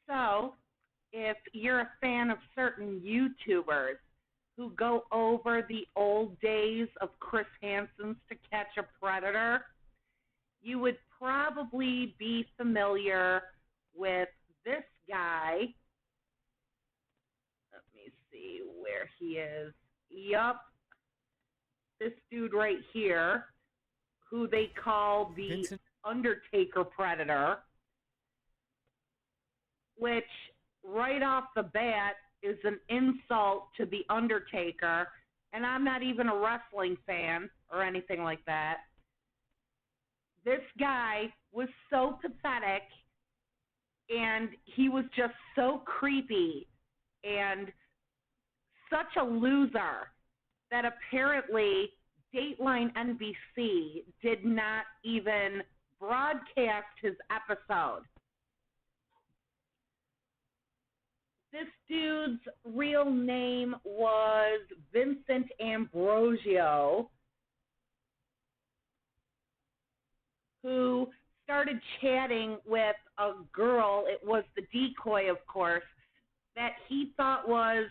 So, if you're a fan of certain YouTubers who go over the old days of Chris Hansen's To Catch a Predator, you would probably be familiar with this guy. Let me see where he is. Yup. This dude right here, who they call the Vincent Undertaker Predator, which right off the bat is an insult to the Undertaker, and I'm not even a wrestling fan or anything like that. This guy was so pathetic, and he was just so creepy and such a loser that apparently Dateline NBC did not even broadcast his episode. This dude's real name was Vincent Ambrosino, who started chatting with a girl. It was the decoy, of course, that he thought was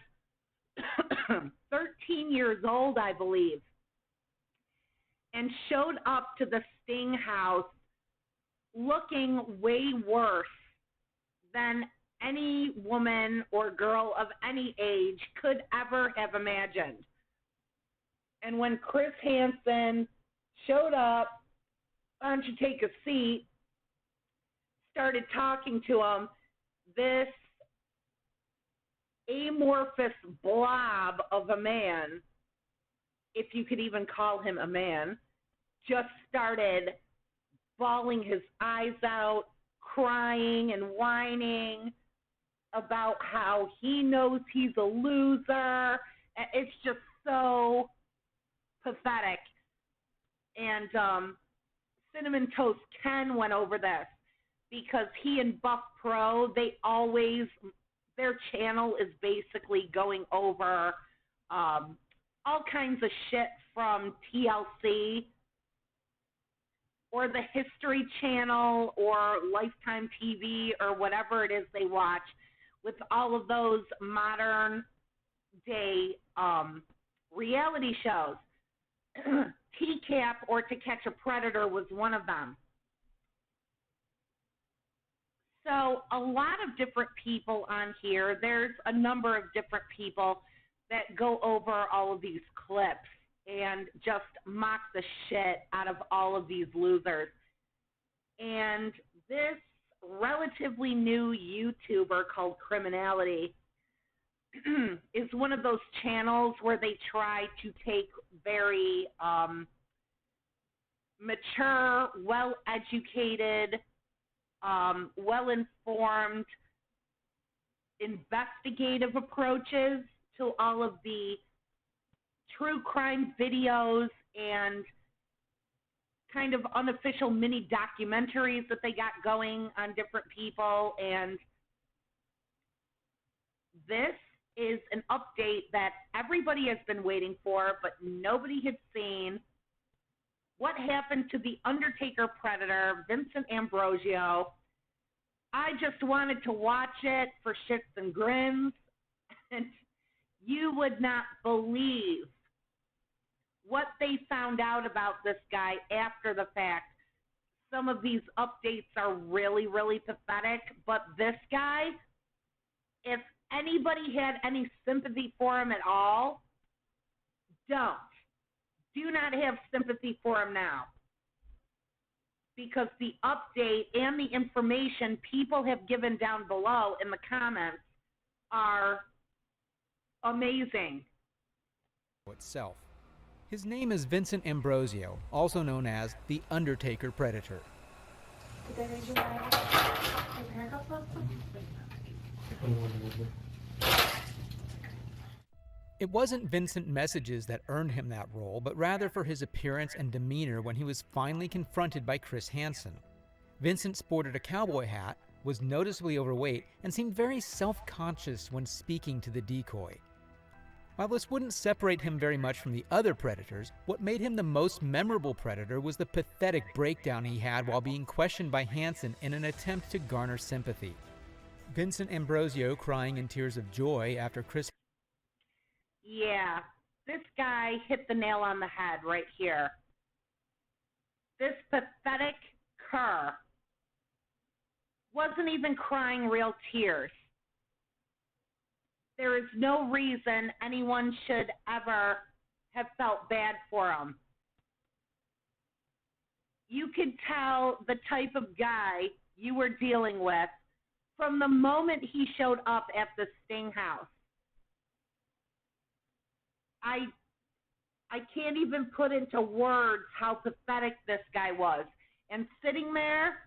13 years old, I believe, and showed up to the Sting house looking way worse than any woman or girl of any age could ever have imagined. And when Chris Hansen showed up, why don't you take a seat, started talking to him, this amorphous blob of a man, if you could even call him a man, just started bawling his eyes out, crying and whining about how he knows he's a loser. It's just so pathetic. And Cinnamon Toast Ken went over this because he and Buff Pro, their channel is basically going over all kinds of shit from TLC or the History Channel or Lifetime TV or whatever it is they watch, with all of those modern day reality shows. TCAP, or To Catch a Predator, was one of them. So a lot of different people on here. There's a number of different people that go over all of these clips and just mock the shit out of all of these losers. And this relatively new YouTuber called Criminality is one of those channels where they try to take very mature, well-educated, well-informed, investigative approaches to all of the true crime videos and kind of unofficial mini documentaries that they got going on different people. And this is an update that everybody has been waiting for, but nobody had seen. What happened to the Undertaker Predator, Vincent Ambrosino? I just wanted to watch it for shits and grins, and you would not believe what they found out about this guy after the fact. Some of these updates are really, really pathetic, but this guy, if anybody had any sympathy for him at all, do not have sympathy for him now, because the update and the information people have given down below in the comments are amazing. Itself. His name is Vincent Ambrosino, also known as the Undertaker Predator. It wasn't Vincent messages that earned him that role, but rather for his appearance and demeanor when he was finally confronted by Chris Hansen. Vincent sported a cowboy hat, was noticeably overweight, and seemed very self-conscious when speaking to the decoy. While this wouldn't separate him very much from the other Predators, what made him the most memorable Predator was the pathetic breakdown he had while being questioned by Hansen in an attempt to garner sympathy. Vincent Ambrosino crying in tears of joy after Chris. Yeah, this guy hit the nail on the head right here. This pathetic cur wasn't even crying real tears. There is no reason anyone should ever have felt bad for him. You could tell the type of guy you were dealing with from the moment he showed up at the Sting house. I can't even put into words how pathetic this guy was. And sitting there,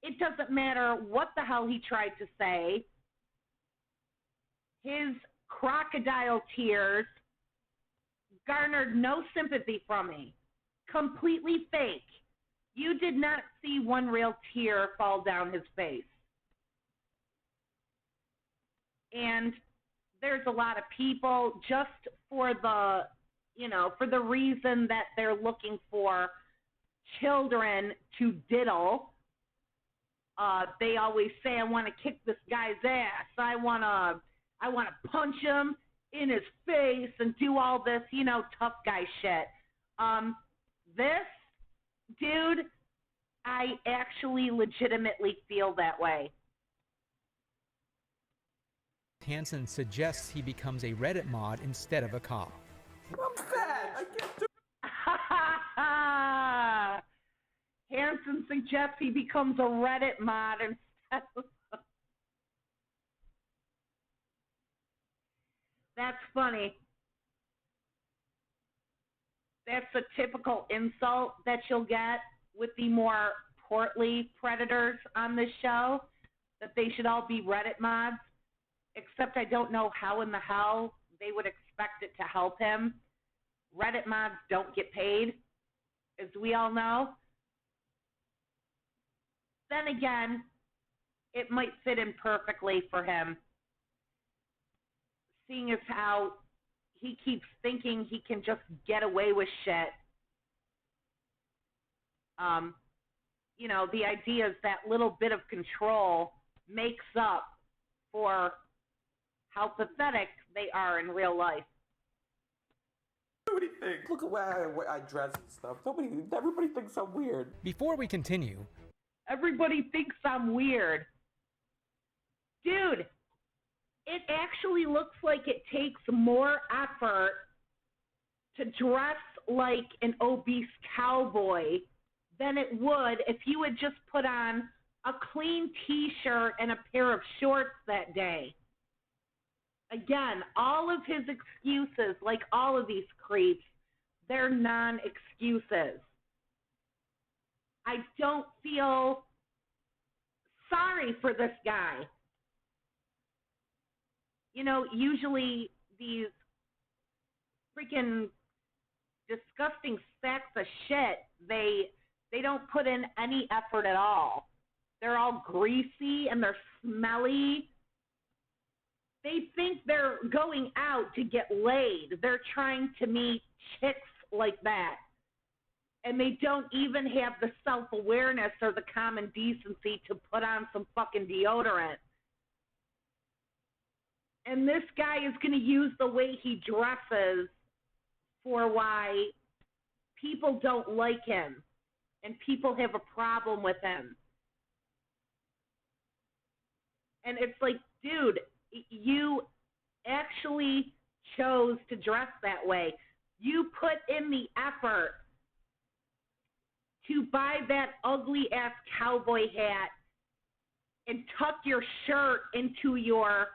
it doesn't matter what the hell he tried to say. His crocodile tears garnered no sympathy from me. Completely fake. You did not see one real tear fall down his face. And there's a lot of people just for the, for the reason that they're looking for children to diddle. They always say, I want to kick this guy's ass. I want to punch him in his face and do all this, tough guy shit. This dude, I actually legitimately feel that way. Hansen suggests he becomes a Reddit mod instead of a cop. I'm fat. I can't do Hansen suggests he becomes a Reddit mod instead of... That's funny. That's a typical insult that you'll get with the more portly predators on this show, that they should all be Reddit mods, except I don't know how in the hell they would expect it to help him. Reddit mods don't get paid, as we all know. Then again, it might fit in perfectly for him, seeing as how he keeps thinking he can just get away with shit. The idea is that little bit of control makes up for how pathetic they are in real life. Nobody thinks. Look at where I dress and stuff. Everybody thinks I'm weird. Before we continue, everybody thinks I'm weird. Dude, it actually looks like it takes more effort to dress like an obese cowboy than it would if you had just put on a clean t-shirt and a pair of shorts that day. Again, all of his excuses, like all of these creeps, they're non-excuses. I don't feel sorry for this guy. Usually these freaking disgusting sacks of shit, they don't put in any effort at all. They're all greasy and they're smelly. They think they're going out to get laid. They're trying to meet chicks like that. And they don't even have the self-awareness or the common decency to put on some fucking deodorant. And this guy is going to use the way he dresses for why people don't like him and people have a problem with him. And it's like, dude, you actually chose to dress that way. You put in the effort to buy that ugly-ass cowboy hat and tuck your shirt into your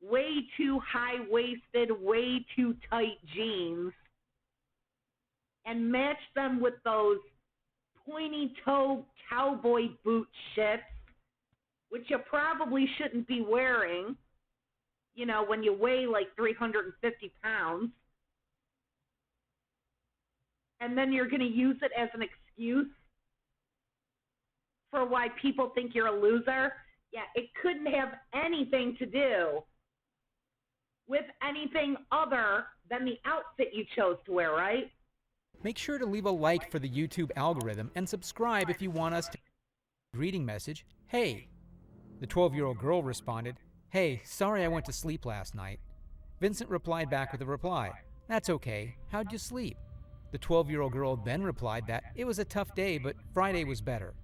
way too high-waisted, way too tight jeans and match them with those pointy-toe cowboy boot shits, which you probably shouldn't be wearing, when you weigh like 350 pounds. And then you're going to use it as an excuse for why people think you're a loser. Yeah, it couldn't have anything to do with anything other than the outfit you chose to wear, right? make sure to leave a like for the YouTube algorithm and subscribe if you want us to. Greeting message, hey. The 12-year-old girl responded, "Hey, sorry I went to sleep last night." Vincent replied back with a reply, "That's okay. How'd you sleep?" The 12-year-old girl then replied that it was a tough day, but Friday was better.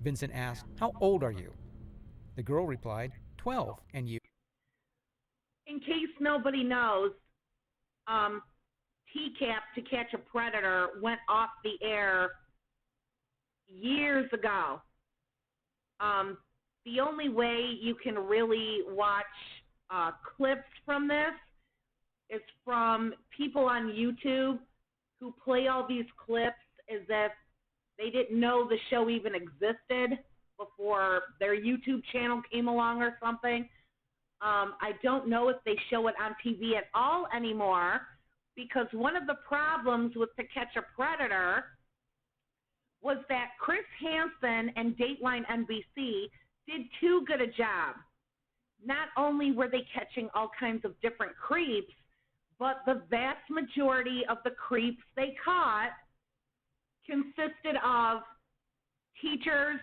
Vincent asked, "How old are you?" The girl replied, 12, and you? In case nobody knows, TCAP, To Catch a Predator, went off the air years ago. The only way you can really watch clips from this is from people on YouTube who play all these clips as if they didn't know the show even existed before their YouTube channel came along or something. I don't know if they show it on TV at all anymore, because one of the problems with To Catch a Predator was that Chris Hansen and Dateline NBC did too good a job. Not only were they catching all kinds of different creeps, but the vast majority of the creeps they caught consisted of teachers,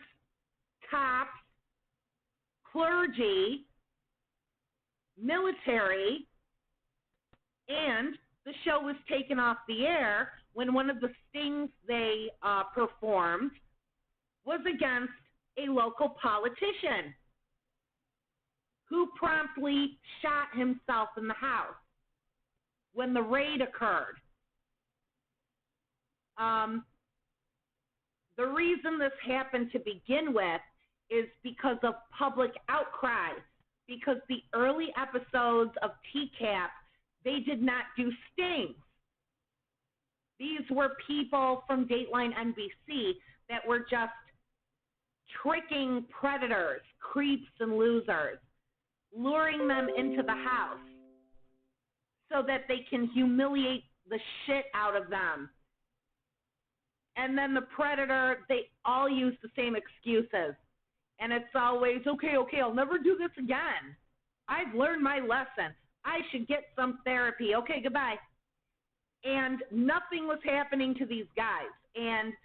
cops, clergy, military, and the show was taken off the air when one of the stings they performed was against a local politician who promptly shot himself in the house when the raid occurred. The reason this happened to begin with is because of public outcry, because the early episodes of TCAP, they did not do stings. These were people from Dateline NBC that were just tricking predators, creeps, and losers, luring them into the house so that they can humiliate the shit out of them. And then the predator, they all use the same excuses. And it's always, okay, I'll never do this again. I've learned my lesson. I should get some therapy. Okay, goodbye. And nothing was happening to these guys. And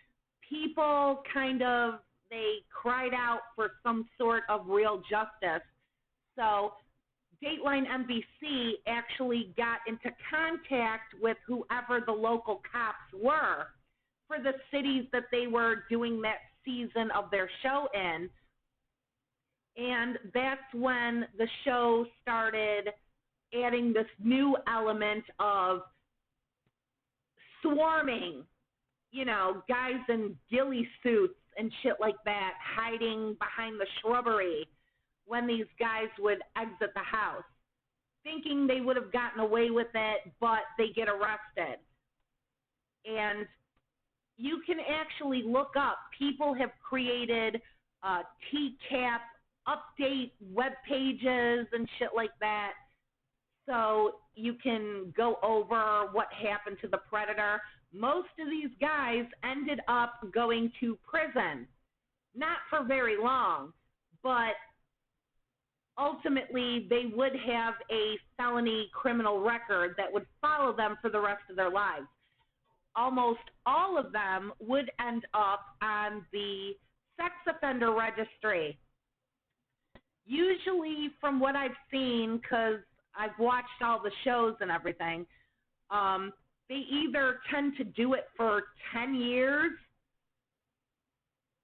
people kind of, they cried out for some sort of real justice. So Dateline NBC actually got into contact with whoever the local cops were for the cities that they were doing that season of their show in. And that's when the show started adding this new element of swarming, you know, guys in ghillie suits and shit like that, hiding behind the shrubbery when these guys would exit the house, thinking they would have gotten away with it, but they get arrested. And you can actually look up, people have created TCAP update web pages and shit like that, so you can go over what happened to the predator. Most of these guys ended up going to prison, not for very long, but ultimately they would have a felony criminal record that would follow them for the rest of their lives. Almost all of them would end up on the sex offender registry. Usually, from what I've seen, because I've watched all the shows and everything, they either tend to do it for 10 years,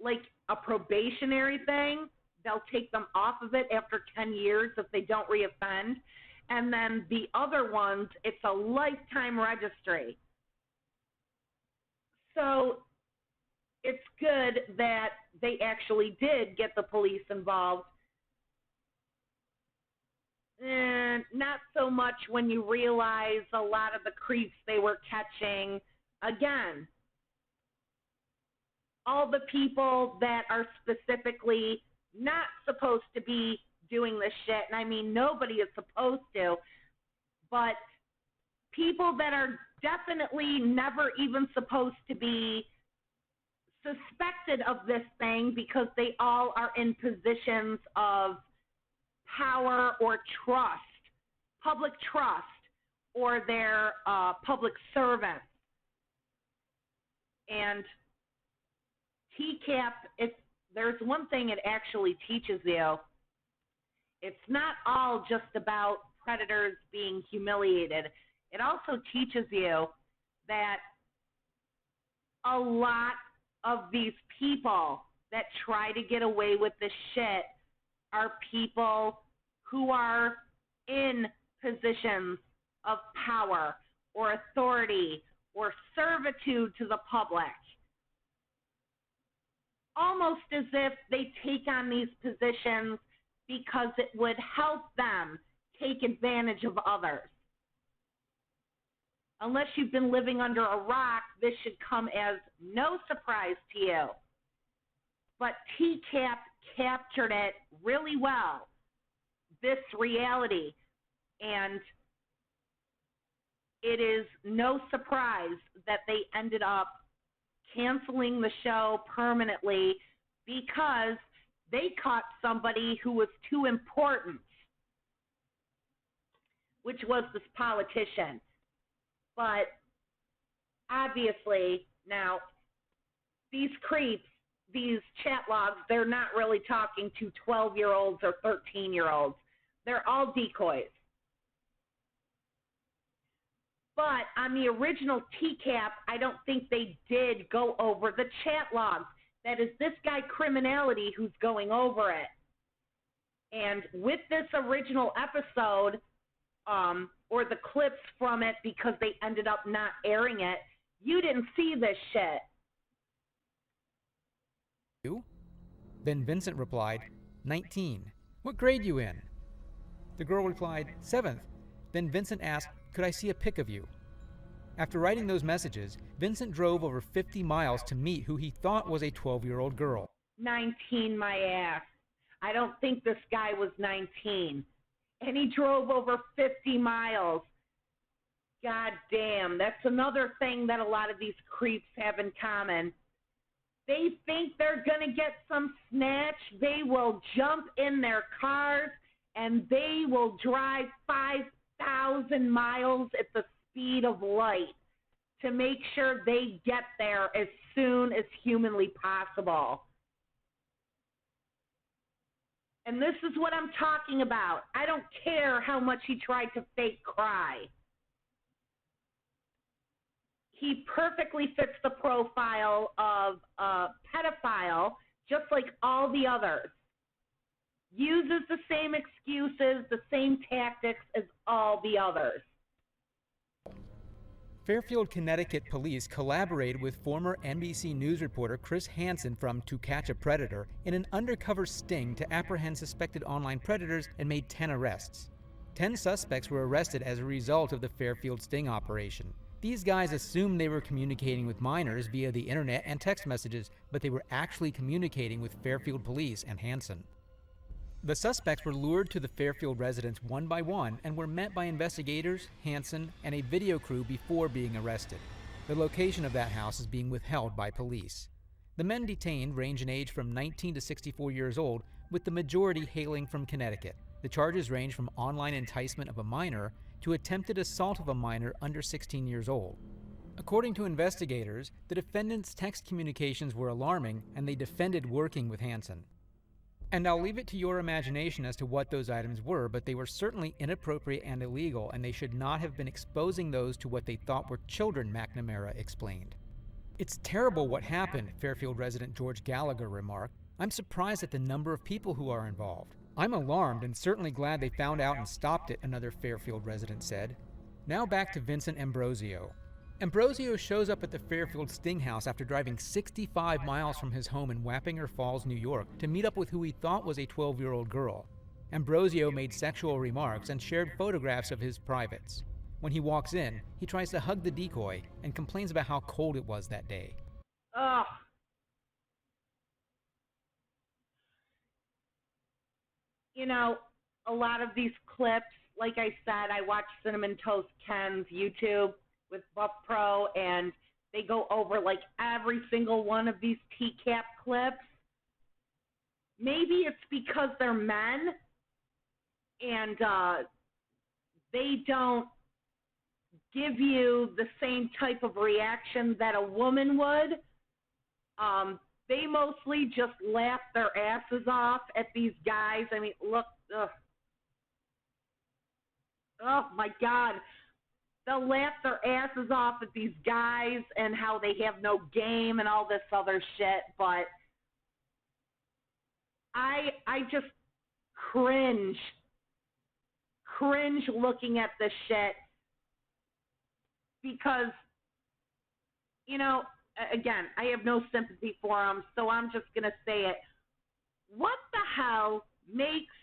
like a probationary thing. They'll take them off of it after 10 years if they don't reoffend. And then the other ones, it's a lifetime registry. So it's good that they actually did get the police involved. And not so much when you realize a lot of the creeps they were catching, again, all the people that are specifically not supposed to be doing this shit, and I mean nobody is supposed to, but people that are definitely never even supposed to be suspected of this thing because they all are in positions of power or trust, public trust, or they're public servants. And TCAP, if there's one thing it actually teaches you, It's not all just about predators being humiliated. It also teaches you that a lot of these people that try to get away with this shit are people who are in positions of power or authority or servitude to the public. Almost as if they take on these positions because it would help them take advantage of others. Unless you've been living under a rock, this should come as no surprise to you. But TCAP captured it really well, this reality, and it is no surprise that they ended up canceling the show permanently because they caught somebody who was too important, which was this politician. But obviously, now, these creeps, these chat logs, they're not really talking to 12-year-olds or 13-year-olds. They're all decoys. But on the original TCAP, I don't think they did go over the chat logs. That is this guy Criminality who's going over it. And with this original episode, or the clips from it because they ended up not airing it, you didn't see this shit. You? Then Vincent replied, 19. What grade you in? The girl replied, 7th. Then Vincent asked, could I see a pic of you? After writing those messages, Vincent drove over 50 miles to meet who he thought was a 12-year-old girl. 19, my ass. I don't think this guy was 19. And he drove over 50 miles. God damn, that's another thing that a lot of these creeps have in common. They think they're going to get some snatch. They will jump in their cars and they will drive 5,000 miles at the speed of light to make sure they get there as soon as humanly possible. And this is what I'm talking about. I don't care how much he tried to fake cry. He perfectly fits the profile of a pedophile, just like all the others. Uses the same excuses, the same tactics as all the others. Fairfield, Connecticut police collaborated with former NBC News reporter Chris Hansen from To Catch a Predator in an undercover sting to apprehend suspected online predators and made 10 arrests. 10 suspects were arrested as a result of the Fairfield sting operation. These guys assumed they were communicating with minors via the internet and text messages, but they were actually communicating with Fairfield police and Hansen. The suspects were lured to the Fairfield residence one by one and were met by investigators, Hansen, and a video crew before being arrested. The location of that house is being withheld by police. The men detained range in age from 19 to 64 years old, with the majority hailing from Connecticut. The charges range from online enticement of a minor to attempted assault of a minor under 16 years old. According to investigators, the defendants' text communications were alarming and they defended working with Hansen. And I'll leave it to your imagination as to what those items were, but they were certainly inappropriate and illegal, and they should not have been exposing those to what they thought were children, McNamara explained. It's terrible what happened, Fairfield resident George Gallagher remarked. I'm surprised at the number of people who are involved. I'm alarmed and certainly glad they found out and stopped it, another Fairfield resident said. Now back to Vincent Ambrosino. Ambrosino shows up at the Fairfield Sting House after driving 65 miles from his home in Wappinger Falls, New York, to meet up with who he thought was a 12-year-old girl. Ambrosino made sexual remarks and shared photographs of his privates. When he walks in, he tries to hug the decoy and complains about how cold it was that day. Ugh. You know, a lot of these clips, like I said, I watched Cinnamon Toast Ken's YouTube with Buff Pro, and they go over like every single one of these TCAP clips. Maybe it's because they're men and they don't give you the same type of reaction that a woman would. They mostly just laugh their asses off at these guys. I mean, look, Oh my God. They'll laugh their asses off at these guys and how they have no game and all this other shit, but I just cringe looking at this shit because, you know, again, I have no sympathy for him, so I'm just going to say it. What the hell makes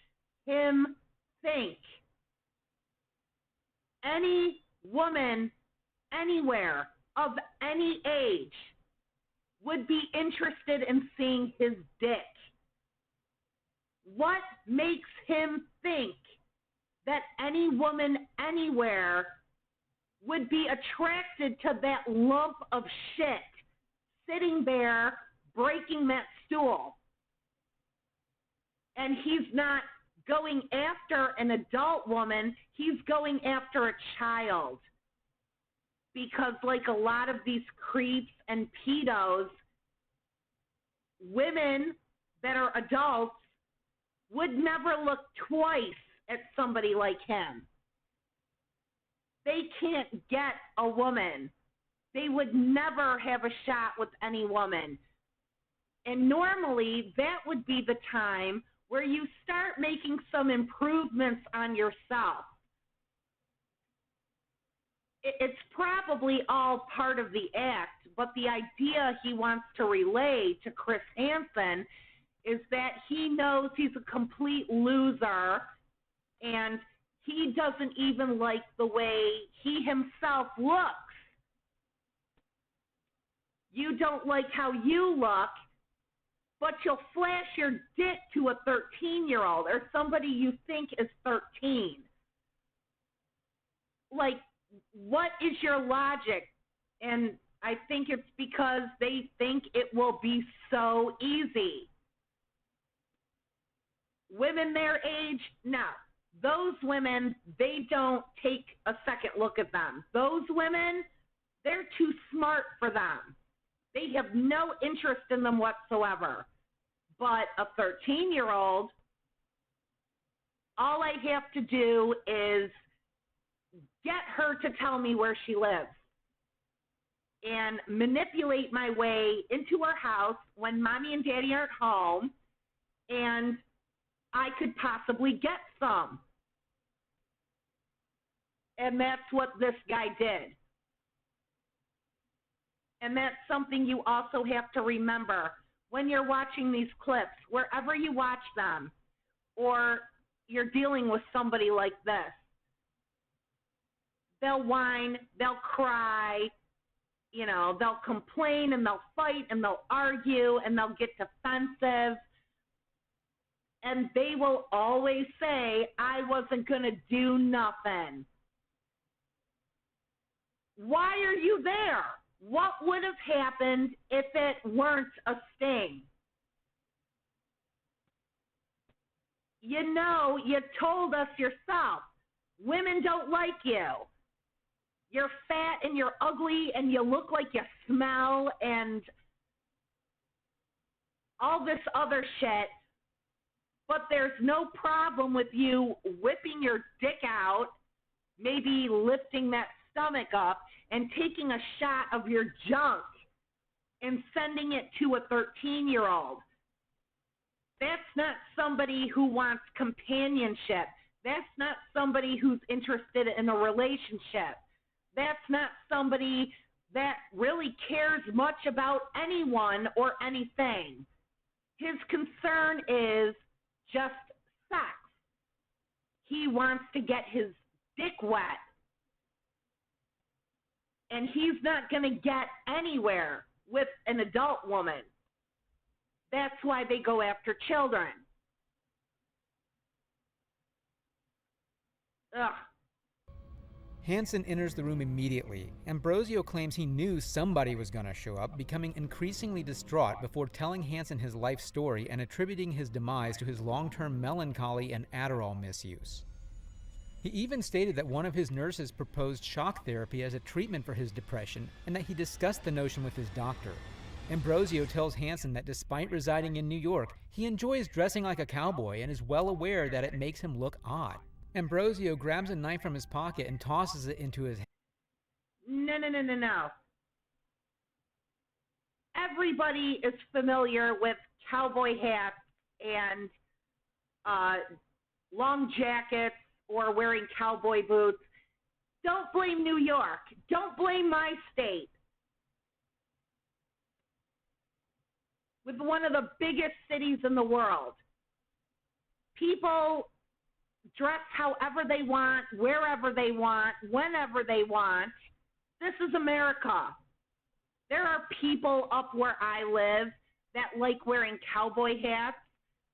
him think any woman anywhere of any age would be interested in seeing his dick? What makes him think that any woman anywhere would be attracted to that lump of shit sitting there breaking that stool? And he's not going after an adult woman, he's going after a child. Because like a lot of these creeps and pedos, women that are adults would never look twice at somebody like him. They can't get a woman. They would never have a shot with any woman. And normally that would be the time where you start making some improvements on yourself. It's probably all part of the act, but the idea he wants to relay to Chris Hansen is that he knows he's a complete loser and he doesn't even like the way he himself looks. You don't like how you look, but you'll flash your dick to a 13-year-old or somebody you think is 13. Like, what is your logic? And I think it's because they think it will be so easy. Women their age, no. Those women, they don't take a second look at them. Those women, they're too smart for them. They have no interest in them whatsoever. But a 13-year-old, all I have to do is get her to tell me where she lives and manipulate my way into her house when mommy and daddy aren't home, and I could possibly get some. And that's what this guy did. And that's something you also have to remember when you're watching these clips, wherever you watch them, or you're dealing with somebody like this. They'll whine, they'll cry, you know, they'll complain and they'll fight and they'll argue and they'll get defensive. And they will always say, I wasn't going to do nothing. Why are you there? What would have happened if it weren't a sting? You know, you told us yourself, women don't like you. You're fat and you're ugly and you look like you smell and all this other shit. But there's no problem with you whipping your dick out, maybe lifting that stomach up and taking a shot of your junk and sending it to a 13-year-old. That's not somebody who wants companionship. That's not somebody who's interested in a relationship. That's not somebody that really cares much about anyone or anything. His concern is just sex. He wants to get his dick wet. And he's not going to get anywhere with an adult woman. That's why they go after children. Ugh. Hansen enters the room immediately. Ambrosio claims he knew somebody was going to show up, becoming increasingly distraught before telling Hansen his life story and attributing his demise to his long-term melancholy and Adderall misuse. He even stated that one of his nurses proposed shock therapy as a treatment for his depression and that he discussed the notion with his doctor. Ambrosio tells Hansen that despite residing in New York, he enjoys dressing like a cowboy and is well aware that it makes him look odd. Ambrosio grabs a knife from his pocket and tosses it into his hand. No. Everybody is familiar with cowboy hats and long jackets or wearing cowboy boots. Don't blame New York. Don't blame my state. With one of the biggest cities in the world. People dress however they want, wherever they want, whenever they want. This is America. There are people up where I live that like wearing cowboy hats.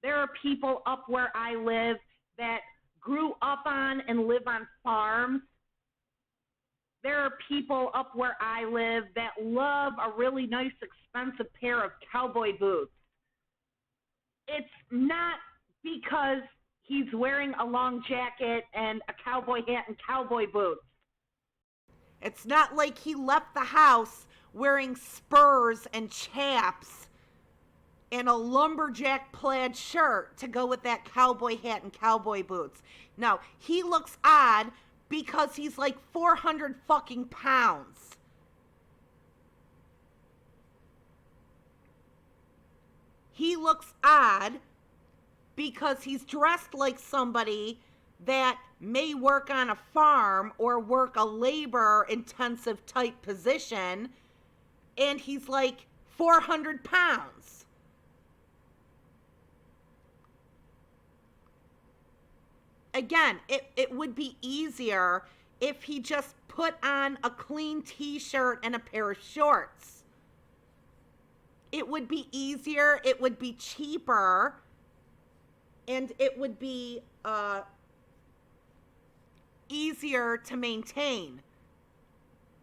There are people up where I live that grew up on and live on farms. There are people up where I live that love a really nice, expensive pair of cowboy boots. It's not because he's wearing a long jacket and a cowboy hat and cowboy boots. It's not like he left the house wearing spurs and chaps and a lumberjack plaid shirt to go with that cowboy hat and cowboy boots. No, he looks odd because he's like 400 fucking pounds. He looks odd because he's dressed like somebody that may work on a farm or work a labor-intensive type position, and he's like 400 pounds. Again, it would be easier if he just put on a clean t-shirt and a pair of shorts. It would be easier, it would be cheaper, and it would be easier to maintain.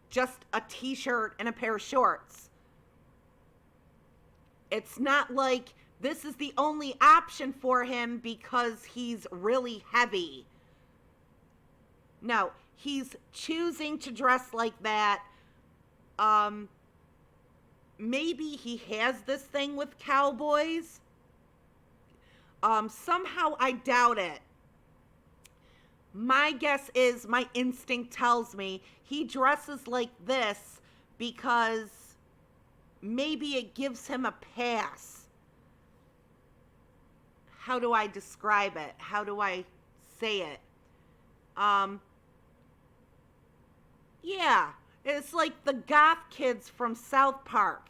Just a t-shirt and a pair of shorts. It's not like this is the only option for him because he's really heavy. No, he's choosing to dress like that. Maybe he has this thing with cowboys. Somehow I doubt it. My guess is, my instinct tells me, he dresses like this because maybe it gives him a pass. How do I describe it? How do I say it? Yeah, it's like the goth kids from South Park.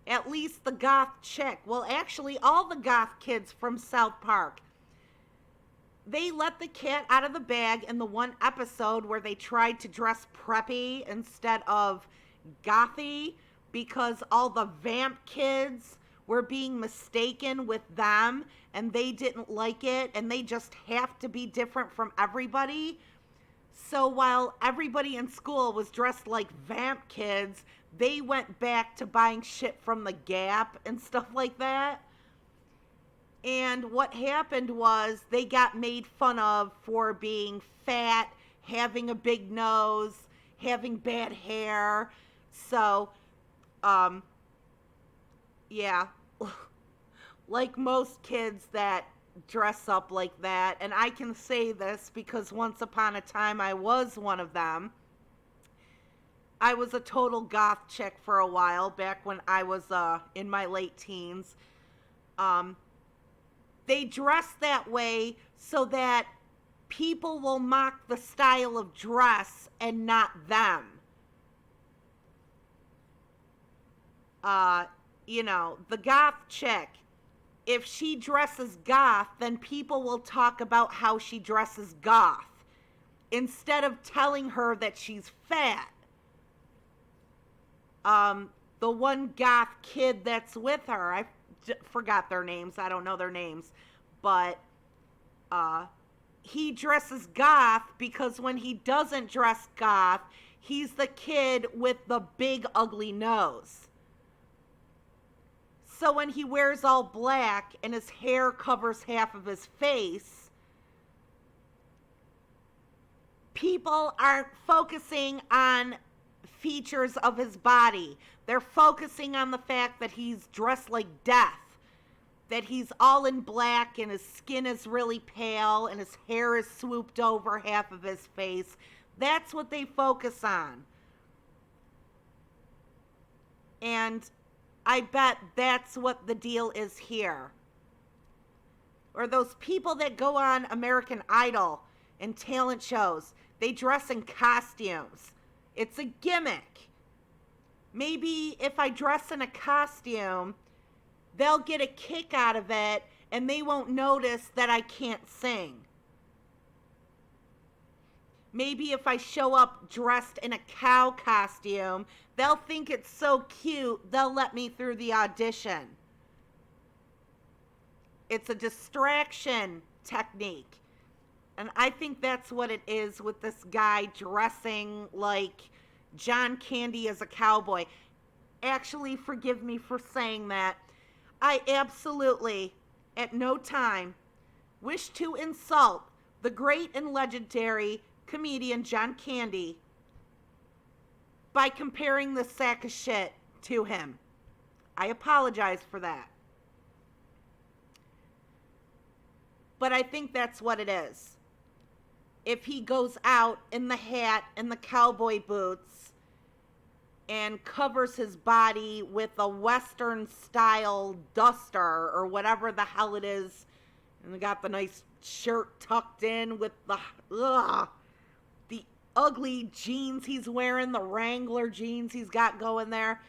At least the goth chick. Well, actually, all the goth kids from South Park. They let the cat out of the bag in the one episode where they tried to dress preppy instead of gothy because all the vamp kids were being mistaken with them and they didn't like it and they just have to be different from everybody. So while everybody in school was dressed like vamp kids, they went back to buying shit from the Gap and stuff like that. And what happened was they got made fun of for being fat, having a big nose, having bad hair. So, yeah, like most kids that dress up like that, and I can say this because once upon a time I was one of them. I was a total goth chick for a while back when I was in my late teens. They dress that way so that people will mock the style of dress and not them. The goth chick, if she dresses goth, then people will talk about how she dresses goth instead of telling her that she's fat. The one goth kid that's with her, I forgot their names. I don't know their names. But he dresses goth because when he doesn't dress goth, he's the kid with the big ugly nose. So when he wears all black and his hair covers half of his face, people aren't focusing on features of his body. They're focusing on the fact that he's dressed like death. that he's all in black and his skin is really pale and his hair is swooped over half of his face. That's what they focus on. And I bet that's what the deal is here. Or those people that go on American Idol and talent shows, they dress in costumes. It's a gimmick. Maybe if I dress in a costume, they'll get a kick out of it and they won't notice that I can't sing. Maybe if I show up dressed in a cow costume, they'll think it's so cute, they'll let me through the audition. It's a distraction technique. And I think that's what it is with this guy dressing like John Candy as a cowboy. Actually, forgive me for saying that. I absolutely, at no time, wish to insult the great and legendary comedian John Candy by comparing this sack of shit to him. I apologize for that. But I think that's what it is. If he goes out in the hat and the cowboy boots and covers his body with a Western style duster or whatever the hell it is, and got the nice shirt tucked in with the ugly jeans he's wearing, the Wrangler jeans he's got going there,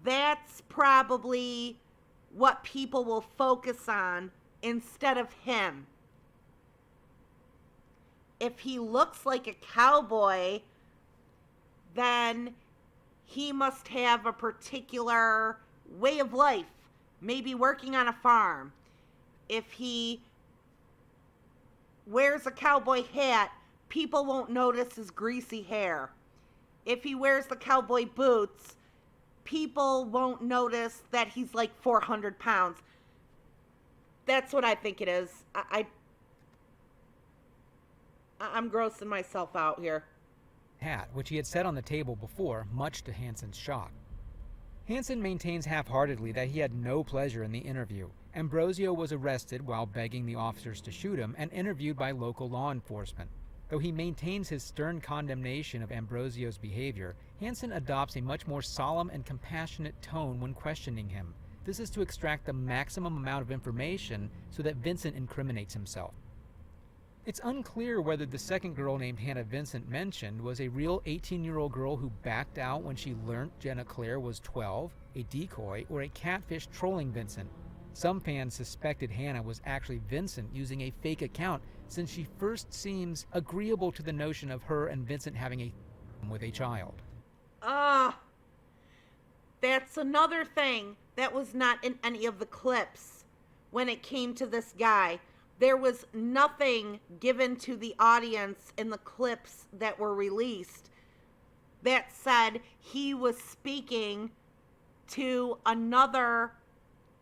that's probably what people will focus on instead of him. If he looks like a cowboy, then he must have a particular way of life, maybe working on a farm. If he wears a cowboy hat, people won't notice his greasy hair. If he wears the cowboy boots, people won't notice that he's like 400 pounds. That's what I think it is. I'm grossing myself out here. Hat, which he had set on the table before, much to Hansen's shock. Hansen maintains half-heartedly that he had no pleasure in the interview. Ambrosio was arrested while begging the officers to shoot him and interviewed by local law enforcement. Though he maintains his stern condemnation of Ambrosio's behavior, Hansen adopts a much more solemn and compassionate tone when questioning him. This is to extract the maximum amount of information so that Vincent incriminates himself. It's unclear whether the second girl named Hannah Vincent mentioned was a real 18-year-old girl who backed out when she learnt Jenna Claire was 12, a decoy, or a catfish trolling Vincent. Some fans suspected Hannah was actually Vincent using a fake account, since she first seems agreeable to the notion of her and Vincent having a with a child. That's another thing that was not in any of the clips when it came to this guy. There was nothing given to the audience in the clips that were released that said he was speaking to another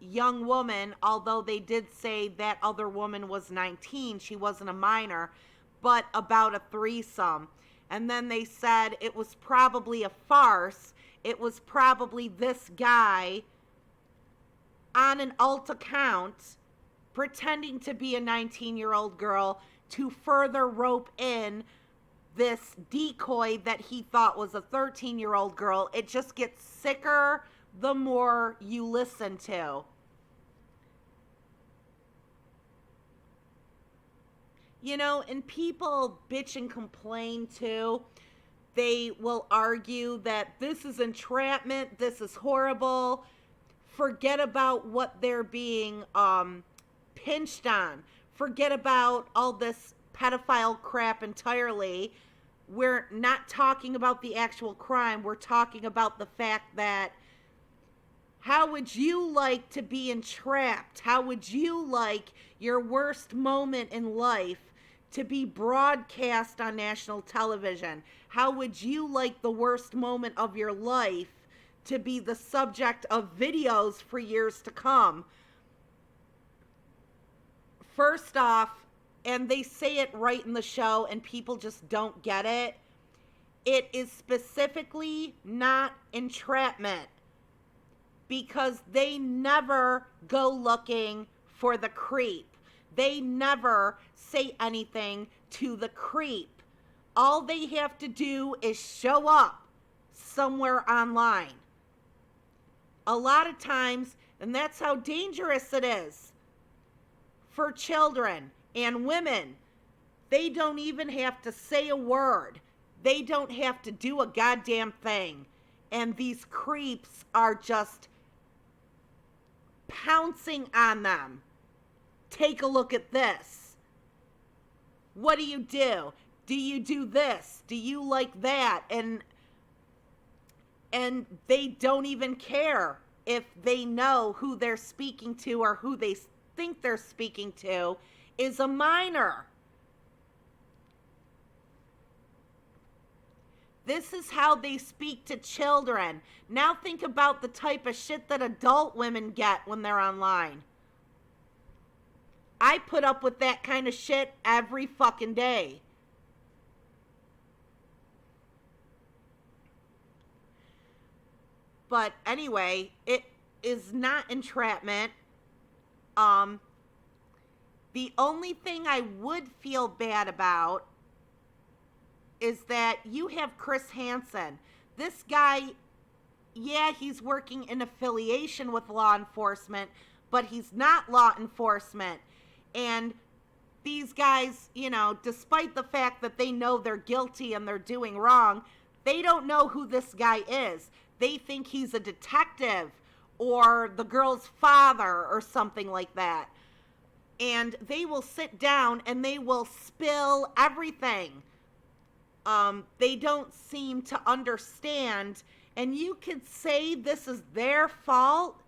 young woman, although they did say that other woman was 19. She wasn't a minor, but about a threesome. And then they said it was probably a farce. It was probably this guy on an alt account pretending to be a 19-year-old girl to further rope in this decoy that he thought was a 13-year-old girl. It just gets sicker the more you listen to. You know, and people bitch and complain too. They will argue that this is entrapment, this is horrible. Forget about what they're being pinched on. Forget about all this pedophile crap entirely. We're not talking about the actual crime. We're talking about the fact that how would you like to be entrapped? How would you like your worst moment in life to be broadcast on national television? How would you like the worst moment of your life to be the subject of videos for years to come? First off, and they say it right in the show and people just don't get it, it is specifically not entrapment. because they never go looking for the creep. They never say anything to the creep. All they have to do is show up somewhere online. A lot of times, and that's how dangerous it is for children and women. They don't even have to say a word. They don't have to do a goddamn thing. And these creeps are just pouncing on them. Take a look at this. What do you do? Do you do this? Do you like that? And they don't even care if they know who they're speaking to or who they think they're speaking to is a minor. This is how they speak to children. Now think about the type of shit that adult women get when they're online. I put up with that kind of shit every fucking day. But anyway, it is not entrapment. The only thing I would feel bad about is that you have Chris Hansen. This guy, yeah, he's working in affiliation with law enforcement, but he's not law enforcement. And these guys, you know, despite the fact that they know they're guilty and they're doing wrong, they don't know who this guy is. They think he's a detective or the girl's father or something like that. And they will sit down and they will spill everything. They don't seem to understand. And you could say this is their fault,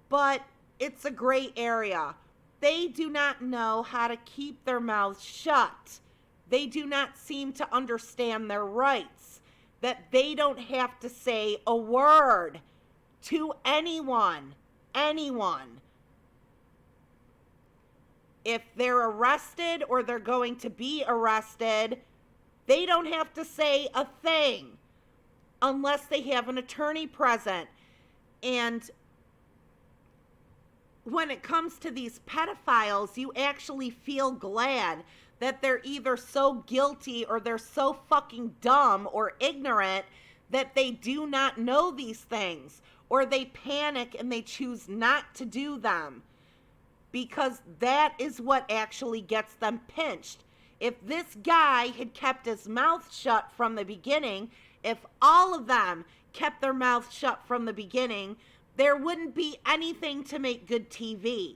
but it's a gray area. They do not know how to keep their mouths shut. They do not seem to understand their rights, that they don't have to say a word to anyone. If they're arrested or they're going to be arrested, they don't have to say a thing unless they have an attorney present. And when it comes to these pedophiles, you actually feel glad that they're either so guilty or they're so fucking dumb or ignorant that they do not know these things, or they panic and they choose not to do them, because that is what actually gets them pinched. If this guy had kept his mouth shut from the beginning, if all of them kept their mouth shut from the beginning, there wouldn't be anything to make good TV.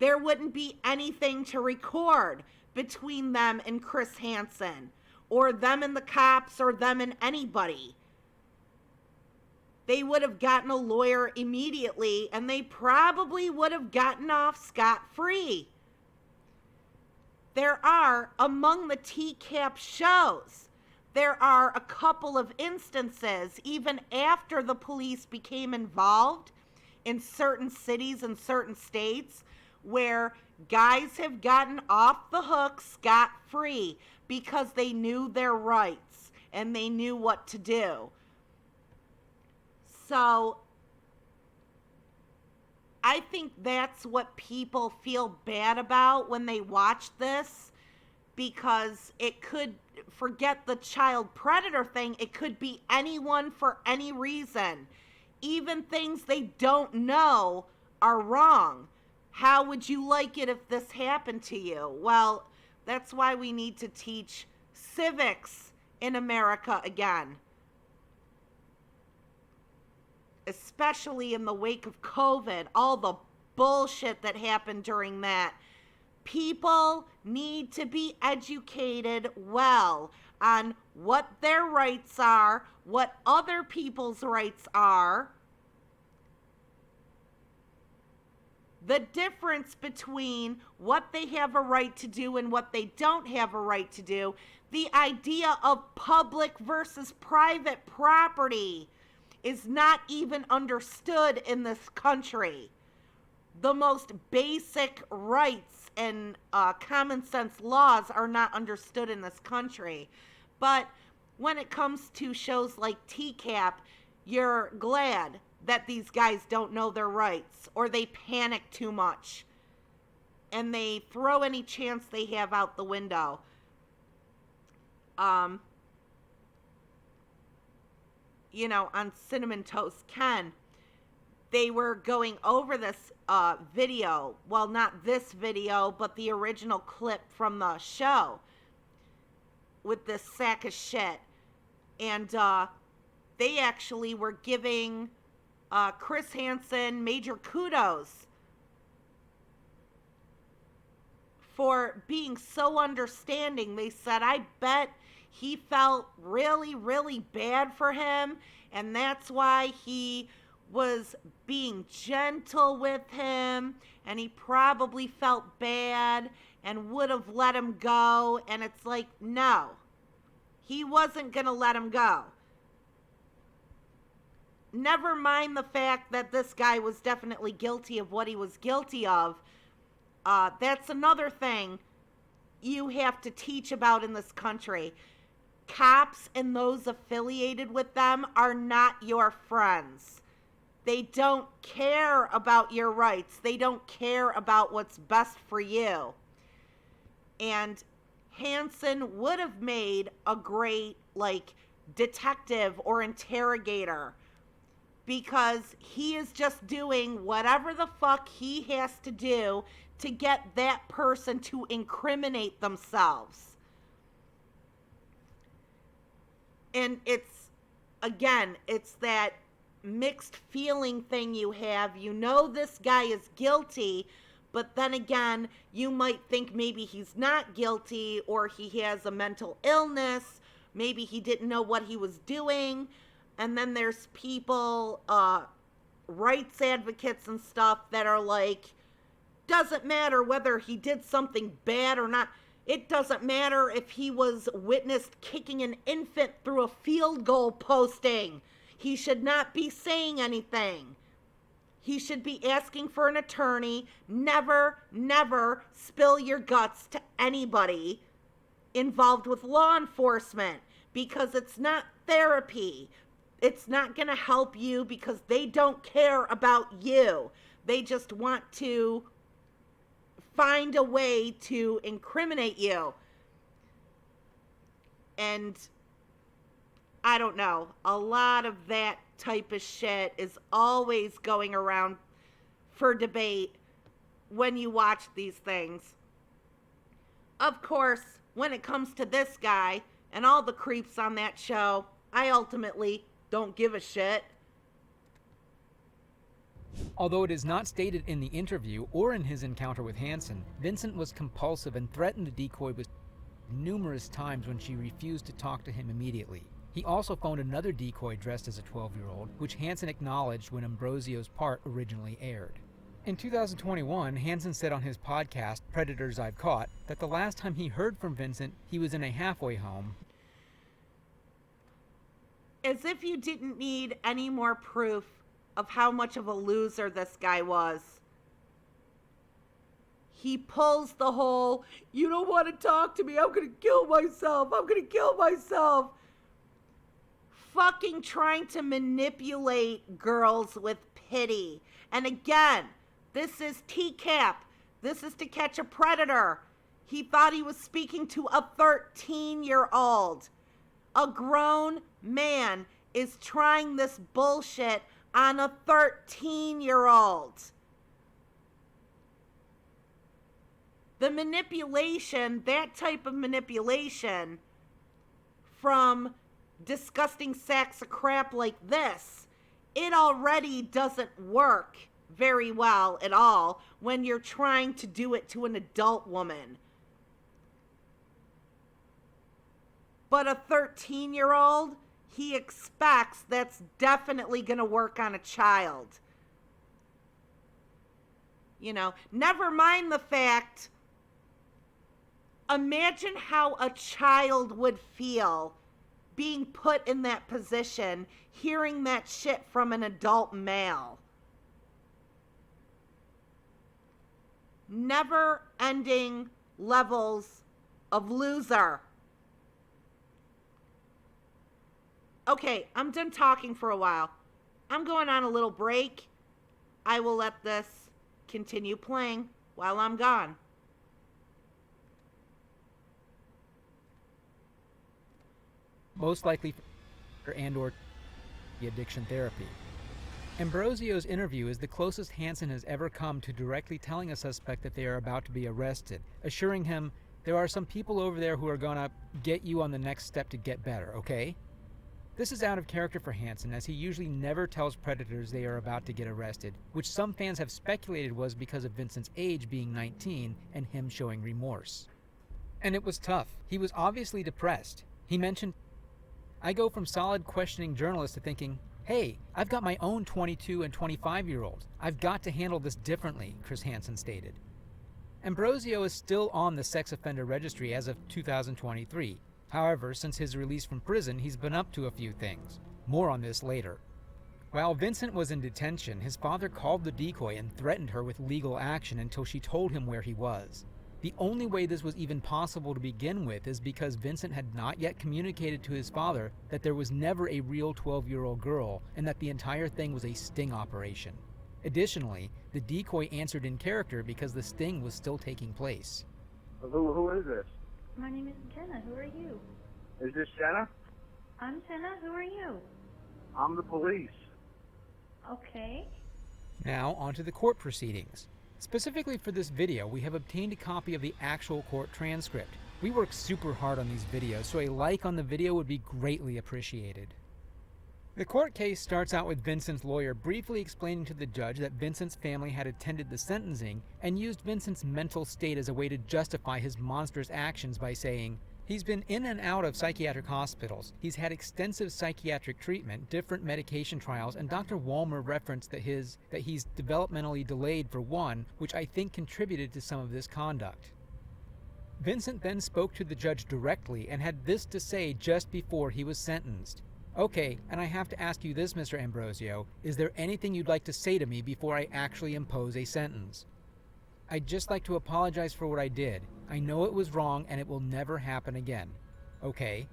There wouldn't be anything to record between them and Chris Hansen, or them and the cops, or them and anybody. They would have gotten a lawyer immediately, and they probably would have gotten off scot-free. There are, among the TCAP shows, there are a couple of instances, even after the police became involved in certain cities and certain states, where guys have gotten off the hook scot-free because they knew their rights and they knew what to do. So I think that's what people feel bad about when they watch this, because it could, forget the child predator thing, it could be anyone for any reason. Even things they don't know are wrong. How would you like it if this happened to you? Well, that's why we need to teach civics in America again. Especially in the wake of COVID, all the bullshit that happened during that. People need to be educated well on what their rights are, what other people's rights are, the difference between what they have a right to do and what they don't have a right to do, the idea of public versus private property is not even understood in this country. The most basic rights and common sense laws are not understood in this country. But when it comes to shows like TCAP, you're glad that these guys don't know their rights, or they panic too much and they throw any chance they have out the window. On Cinnamon Toast Ken, they were going over this video. Well, not this video, but the original clip from the show with this sack of shit. And they actually were giving Chris Hansen major kudos for being so understanding. They said, I bet he felt really, really bad for him, and that's why he was being gentle with him, and he probably felt bad and would have let him go. And it's like, no, he wasn't going to let him go. Never mind the fact that this guy was definitely guilty of what he was guilty of. That's another thing you have to teach about in this country. Cops and those affiliated with them are not your friends. They don't care about your rights. They don't care about what's best for you. And Hansen would have made a great, detective or interrogator, because he is just doing whatever the fuck he has to do to get that person to incriminate themselves. And it's that mixed feeling thing you have. You know this guy is guilty, but then again, you might think maybe he's not guilty, or he has a mental illness. Maybe he didn't know what he was doing. And then there's people, rights advocates and stuff, that are like, doesn't matter whether he did something bad or not. It doesn't matter if he was witnessed kicking an infant through a field goal posting. He should not be saying anything. He should be asking for an attorney. Never, never spill your guts to anybody involved with law enforcement, because it's not therapy. It's not going to help you, because they don't care about you. They just want to find a way to incriminate you. And I don't know, a lot of that type of shit is always going around for debate when you watch these things. Of course, when it comes to this guy and all the creeps on that show, I ultimately don't give a shit. Although it is not stated in the interview or in his encounter with Hansen, Vincent was compulsive and threatened the decoy with numerous times when she refused to talk to him immediately. He also phoned another decoy dressed as a 12-year-old, which Hansen acknowledged when Ambrosio's part originally aired. In 2021, Hansen said on his podcast, Predators I've Caught, that the last time he heard from Vincent, he was in a halfway home. As if you didn't need any more proof of how much of a loser this guy was. He pulls the whole, you don't want to talk to me, I'm going to kill myself, fucking trying to manipulate girls with pity. And again, this is TCAP. This is To Catch a Predator. He thought he was speaking to a 13-year-old. A grown man is trying this bullshit on a 13-year-old. The manipulation, that type of manipulation from disgusting sacks of crap like this, it already doesn't work very well at all when you're trying to do it to an adult woman. But a 13-year-old, he expects that's definitely going to work on a child. Never mind the fact, imagine how a child would feel being put in that position, hearing that shit from an adult male. Never-ending levels of loser. Okay, I'm done talking for a while. I'm going on a little break. I will let this continue playing while I'm gone. Most likely for and/or addiction therapy. Ambrosio's interview is the closest Hansen has ever come to directly telling a suspect that they are about to be arrested, assuring him, there are some people over there who are gonna get you on the next step to get better, okay? This is out of character for Hansen, as he usually never tells predators they are about to get arrested, which some fans have speculated was because of Vincent's age being 19 and him showing remorse. And it was tough. He was obviously depressed. He mentioned, I go from solid questioning journalist to thinking, hey, I've got my own 22 and 25-year-olds. I've got to handle this differently, Chris Hansen stated. Ambrosio is still on the sex offender registry as of 2023. However, since his release from prison, he's been up to a few things. More on this later. While Vincent was in detention, his father called the decoy and threatened her with legal action until she told him where he was. The only way this was even possible to begin with is because Vincent had not yet communicated to his father that there was never a real 12-year-old girl and that the entire thing was a sting operation. Additionally, the decoy answered in character because the sting was still taking place. Who is this? My name is Jenna. Who are you? Is this Jenna? I'm Jenna. Who are you? I'm the police. Okay. Now, onto the court proceedings. Specifically for this video, we have obtained a copy of the actual court transcript. We work super hard on these videos, so a like on the video would be greatly appreciated. The court case starts out with Vincent's lawyer briefly explaining to the judge that Vincent's family had attended the sentencing and used Vincent's mental state as a way to justify his monstrous actions by saying, he's been in and out of psychiatric hospitals, he's had extensive psychiatric treatment, different medication trials, and Dr. Walmer referenced that he's developmentally delayed for one, which I think contributed to some of this conduct. Vincent then spoke to the judge directly and had this to say just before he was sentenced. Okay, and I have to ask you this, Mr. Ambrosio, is there anything you'd like to say to me before I actually impose a sentence? I'd just like to apologize for what I did. I know it was wrong and it will never happen again. Okay,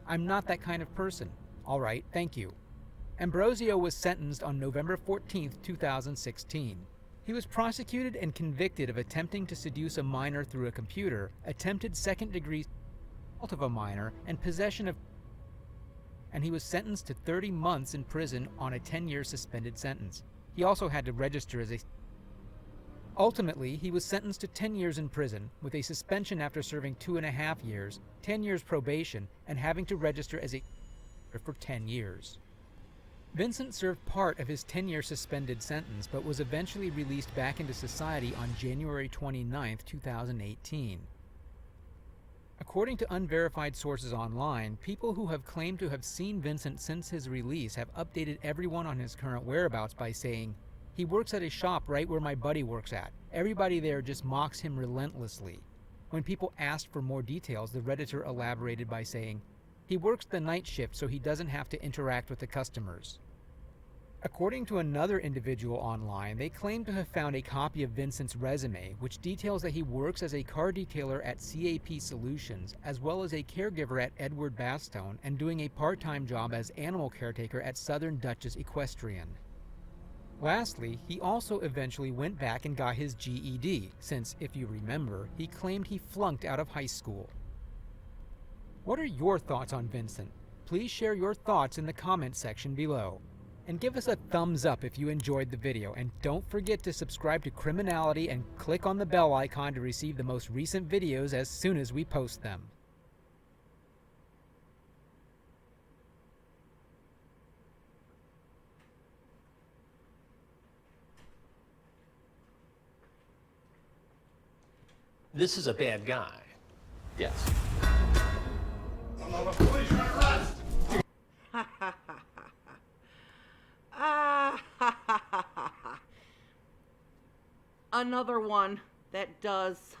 I'm not that kind of person. All right, thank you. Ambrosio was sentenced on November 14, 2016. He was prosecuted and convicted of attempting to seduce a minor through a computer, attempted second-degree assault of a minor, and possession of, and he was sentenced to 30 months in prison on a 10-year suspended sentence. He also had to register as a... Ultimately, he was sentenced to 10 years in prison, with a suspension after serving 2.5 years, 10 years probation, and having to register as a for 10 years. Vincent served part of his 10-year suspended sentence, but was eventually released back into society on January 29, 2018. According to unverified sources online, people who have claimed to have seen Vincent since his release have updated everyone on his current whereabouts by saying, he works at a shop right where my buddy works at. Everybody there just mocks him relentlessly. When people asked for more details, the Redditor elaborated by saying, he works the night shift so he doesn't have to interact with the customers. According to another individual online, they claim to have found a copy of Vincent's resume, which details that he works as a car detailer at CAP Solutions, as well as a caregiver at Edward Bastone, and doing a part-time job as animal caretaker at Southern Duchess Equestrian. Lastly, he also eventually went back and got his GED, since, if you remember, he claimed he flunked out of high school. What are your thoughts on Vincent? Please share your thoughts in the comment section below. And give us a thumbs up if you enjoyed the video, and don't forget to subscribe to Criminality and click on the bell icon to receive the most recent videos as soon as we post them. This is a bad guy. Yes. Another one that does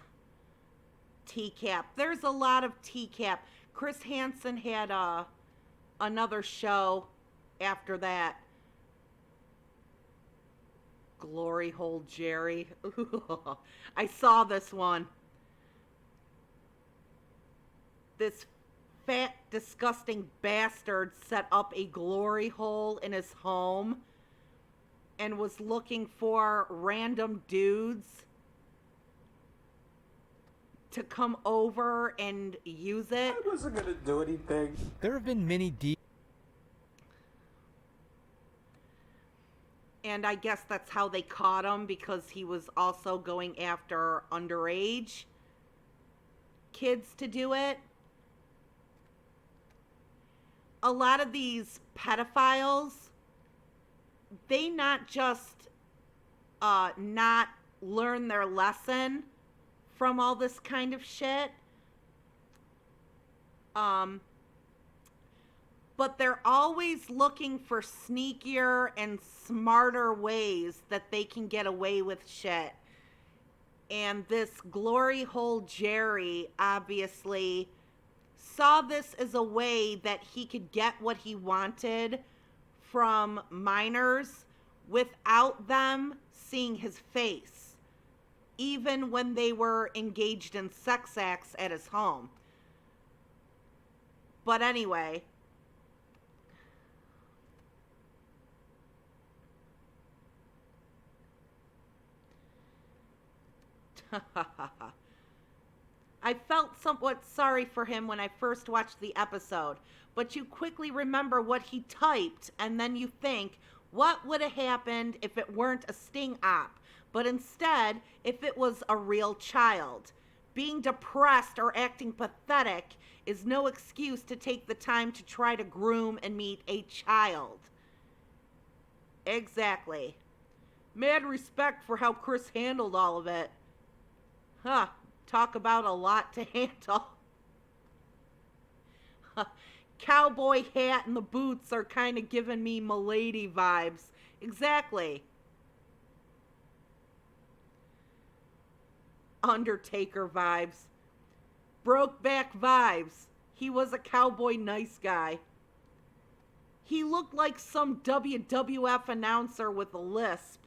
TCAP. There's a lot of TCAP. Chris Hansen had another show after that. Glory hole Jerry. I saw this one. This fat, disgusting bastard set up a glory hole in his home and was looking for random dudes to come over and use it. I wasn't gonna do anything. There have been many And I guess that's how they caught him, because he was also going after underage kids to do it. A lot of these pedophiles, they not just not learn their lesson from all this kind of shit, but they're always looking for sneakier and smarter ways that they can get away with shit. And this glory hole Jerry obviously saw this as a way that he could get what he wanted from minors without them seeing his face, even when they were engaged in sex acts at his home. But anyway, I felt somewhat sorry for him when I first watched the episode, but you quickly remember what he typed, and then you think, what would have happened if it weren't a sting op, but instead, if it was a real child? Being depressed or acting pathetic is no excuse to take the time to try to groom and meet a child. Exactly. Mad respect for how Chris handled all of it. Huh, talk about a lot to handle. Cowboy hat and the boots are kind of giving me Milady vibes. Exactly. Undertaker vibes. Brokeback vibes. He was a cowboy nice guy. He looked like some WWF announcer with a lisp.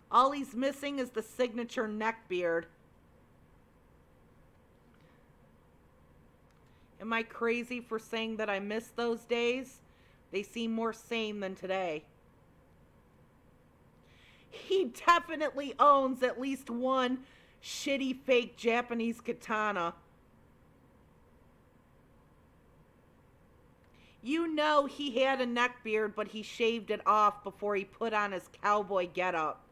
All he's missing is the signature neckbeard. Am I crazy for saying that I miss those days? They seem more sane than today. He definitely owns at least one shitty fake Japanese katana. You know he had a neckbeard, but he shaved it off before he put on his cowboy getup.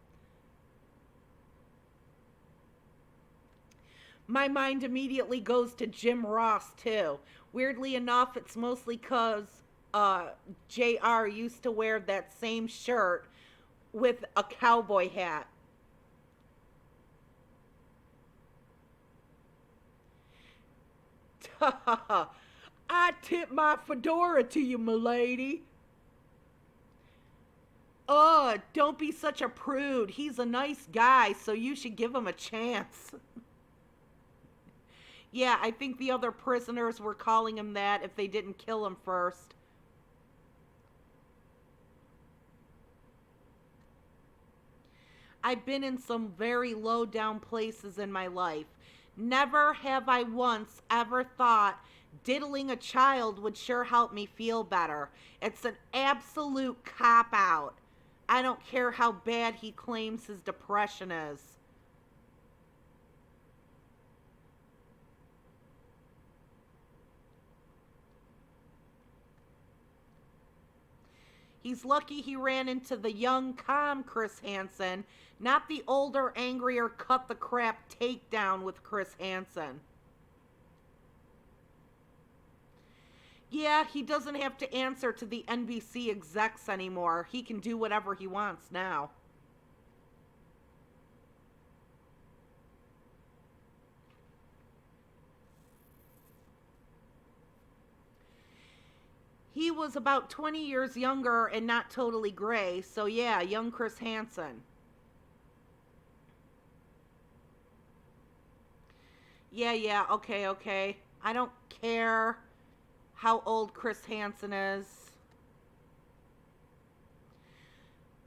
My mind immediately goes to Jim Ross, too. Weirdly enough, it's mostly because JR used to wear that same shirt with a cowboy hat. I tip my fedora to you, m'lady. Don't be such a prude. He's a nice guy, so you should give him a chance. Yeah, I think the other prisoners were calling him that if they didn't kill him first. I've been in some very low down places in my life. Never have I once ever thought diddling a child would sure help me feel better. It's an absolute cop-out. I don't care how bad he claims his depression is. He's lucky he ran into the young, calm Chris Hansen, not the older, angrier, cut-the-crap takedown with Chris Hansen. Yeah, he doesn't have to answer to the NBC execs anymore. He can do whatever he wants now. He was about 20 years younger and not totally gray, so yeah, young Chris Hansen. Yeah, okay. I don't care how old Chris Hansen is.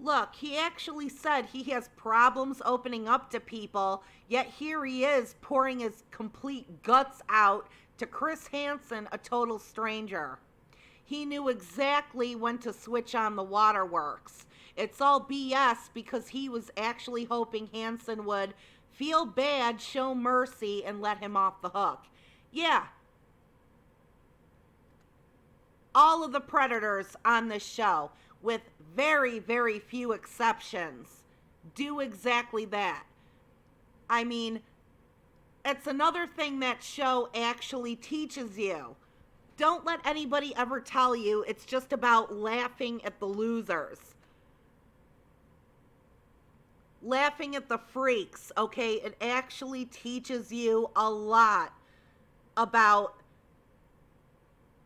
Look, he actually said he has problems opening up to people, yet here he is pouring his complete guts out To Chris Hansen, a total stranger. He knew exactly when to switch on the waterworks. It's all BS because he was actually hoping Hansen would feel bad, show mercy, and let him off the hook. Yeah. All of the predators on this show, with very, very few exceptions, do exactly that. I mean, it's another thing that show actually teaches you. Don't let anybody ever tell you it's just about laughing at the losers. Laughing at the freaks, okay? It actually teaches you a lot about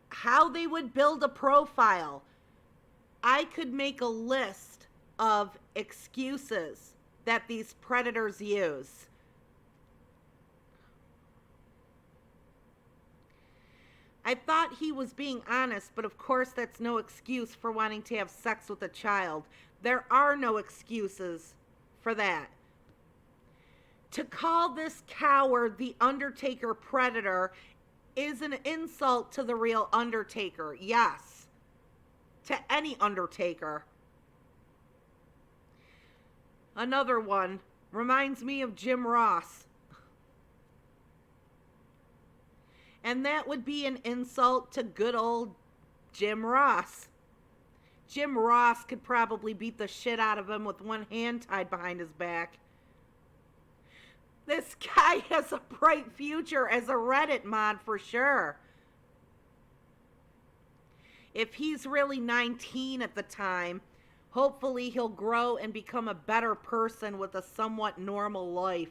how they would build a profile. I could make a list of excuses that these predators use. I thought he was being honest, but of course that's no excuse for wanting to have sex with a child. There are no excuses for that. To call this coward the Undertaker Predator is an insult to the real Undertaker. Yes. To any Undertaker. Another one reminds me of Jim Ross. And that would be an insult to good old Jim Ross. Jim Ross could probably beat the shit out of him with one hand tied behind his back. This guy has a bright future as a Reddit mod for sure. If he's really 19 at the time, hopefully he'll grow and become a better person with a somewhat normal life.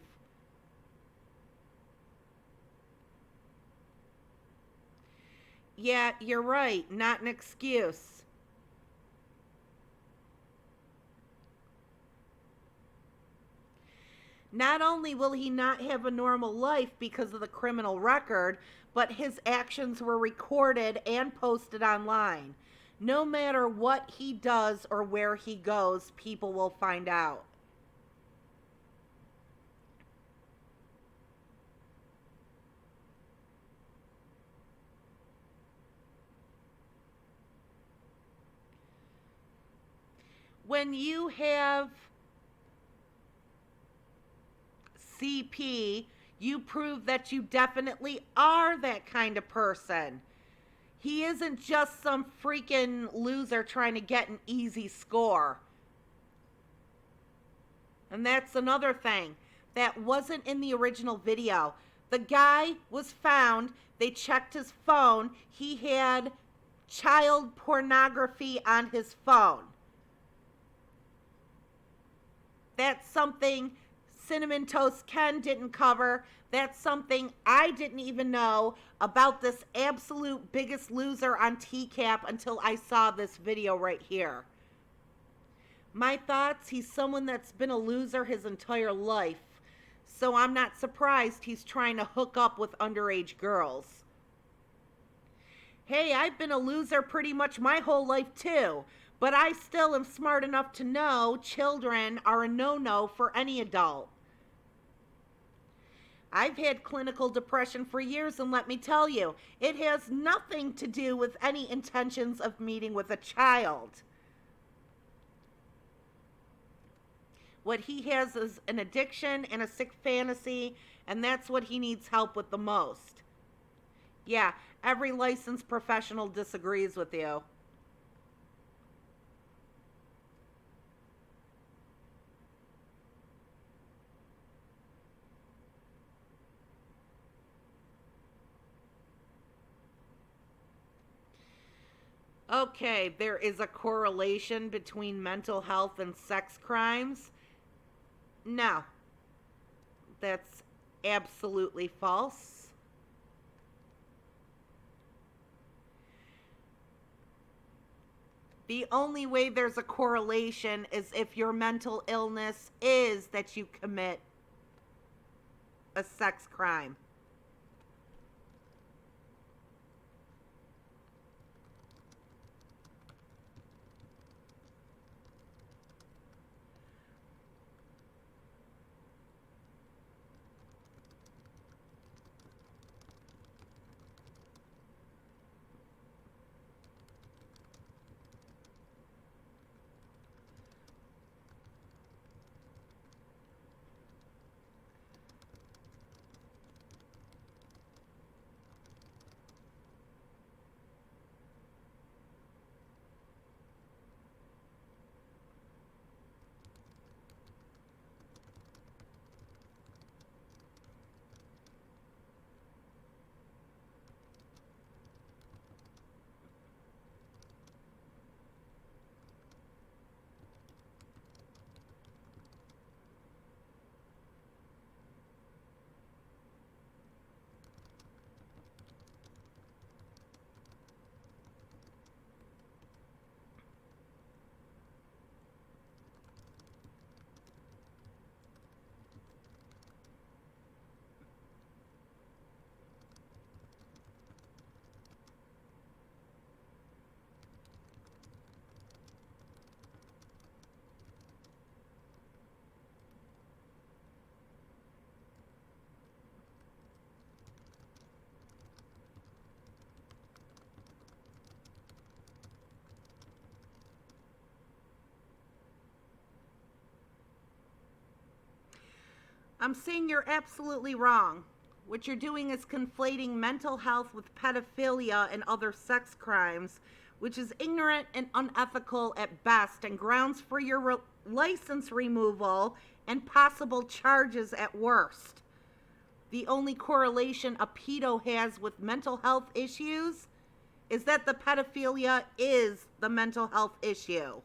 Yeah, you're right. Not an excuse. Not only will he not have a normal life because of the criminal record, but his actions were recorded and posted online. No matter what he does or where he goes, people will find out. When you have CP, you prove that you definitely are that kind of person. He isn't just some freaking loser trying to get an easy score. And that's another thing that wasn't in the original video. The guy was found, they checked his phone, he had child pornography on his phone. That's something Cinnamon Toast Ken didn't cover. That's something I didn't even know about this absolute biggest loser on TCAP until I saw this video right here. My thoughts, he's someone that's been a loser his entire life. So I'm not surprised he's trying to hook up with underage girls. Hey, I've been a loser pretty much my whole life too. But I still am smart enough to know children are a no-no for any adult. I've had clinical depression for years, and let me tell you, it has nothing to do with any intentions of meeting with a child. What he has is an addiction and a sick fantasy, and that's what he needs help with the most. Yeah, every licensed professional disagrees with you. Okay, there is a correlation between mental health and sex crimes. No, that's absolutely false. The only way there's a correlation is if your mental illness is that you commit a sex crime. I'm saying you're absolutely wrong. What you're doing is conflating mental health with pedophilia and other sex crimes, which is ignorant and unethical at best and grounds for your license removal and possible charges at worst. The only correlation a pedo has with mental health issues is that the pedophilia is the mental health issue.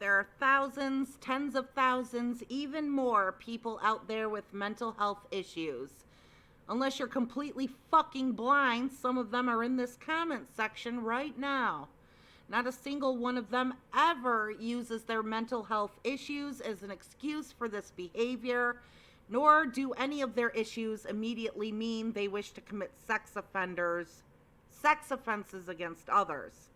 There are thousands, tens of thousands, even more people out there with mental health issues. Unless you're completely fucking blind, some of them are in this comment section right now. Not a single one of them ever uses their mental health issues as an excuse for this behavior, nor do any of their issues immediately mean they wish to commit sex offenses against others.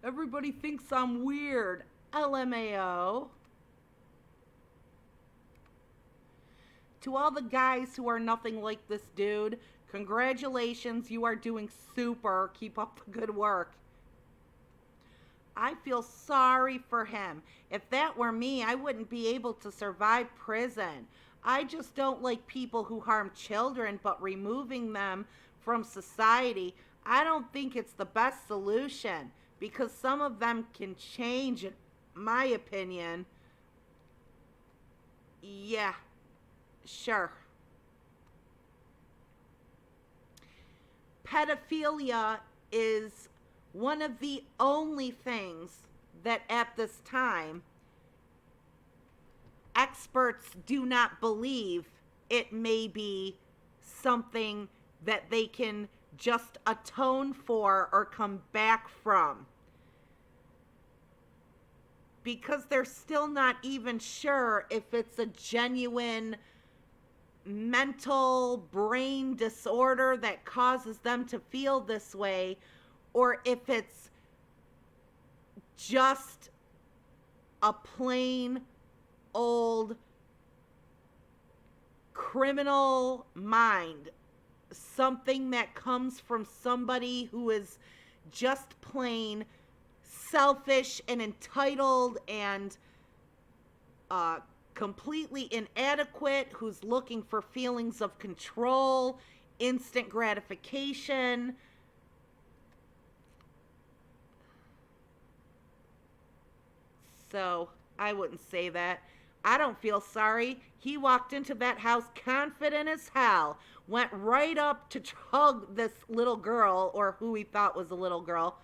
Everybody thinks I'm weird. LMAO. To all the guys who are nothing like this dude, congratulations, you are doing super. Keep up the good work. I feel sorry for him. If that were me, I wouldn't be able to survive prison. I just don't like people who harm children, but removing them from society, I don't think it's the best solution because some of them can change, in my opinion. Yeah, sure. Pedophilia is one of the only things that at this time experts do not believe it may be something that they can just atone for or come back from. Because they're still not even sure if it's a genuine mental brain disorder that causes them to feel this way, or if it's just a plain old criminal mind, something that comes from somebody who is just plain selfish and entitled and completely inadequate, who's looking for feelings of control, instant gratification. So I wouldn't say that. I don't feel sorry. He walked into that house confident as hell, went right up to hug this little girl, or who he thought was a little girl,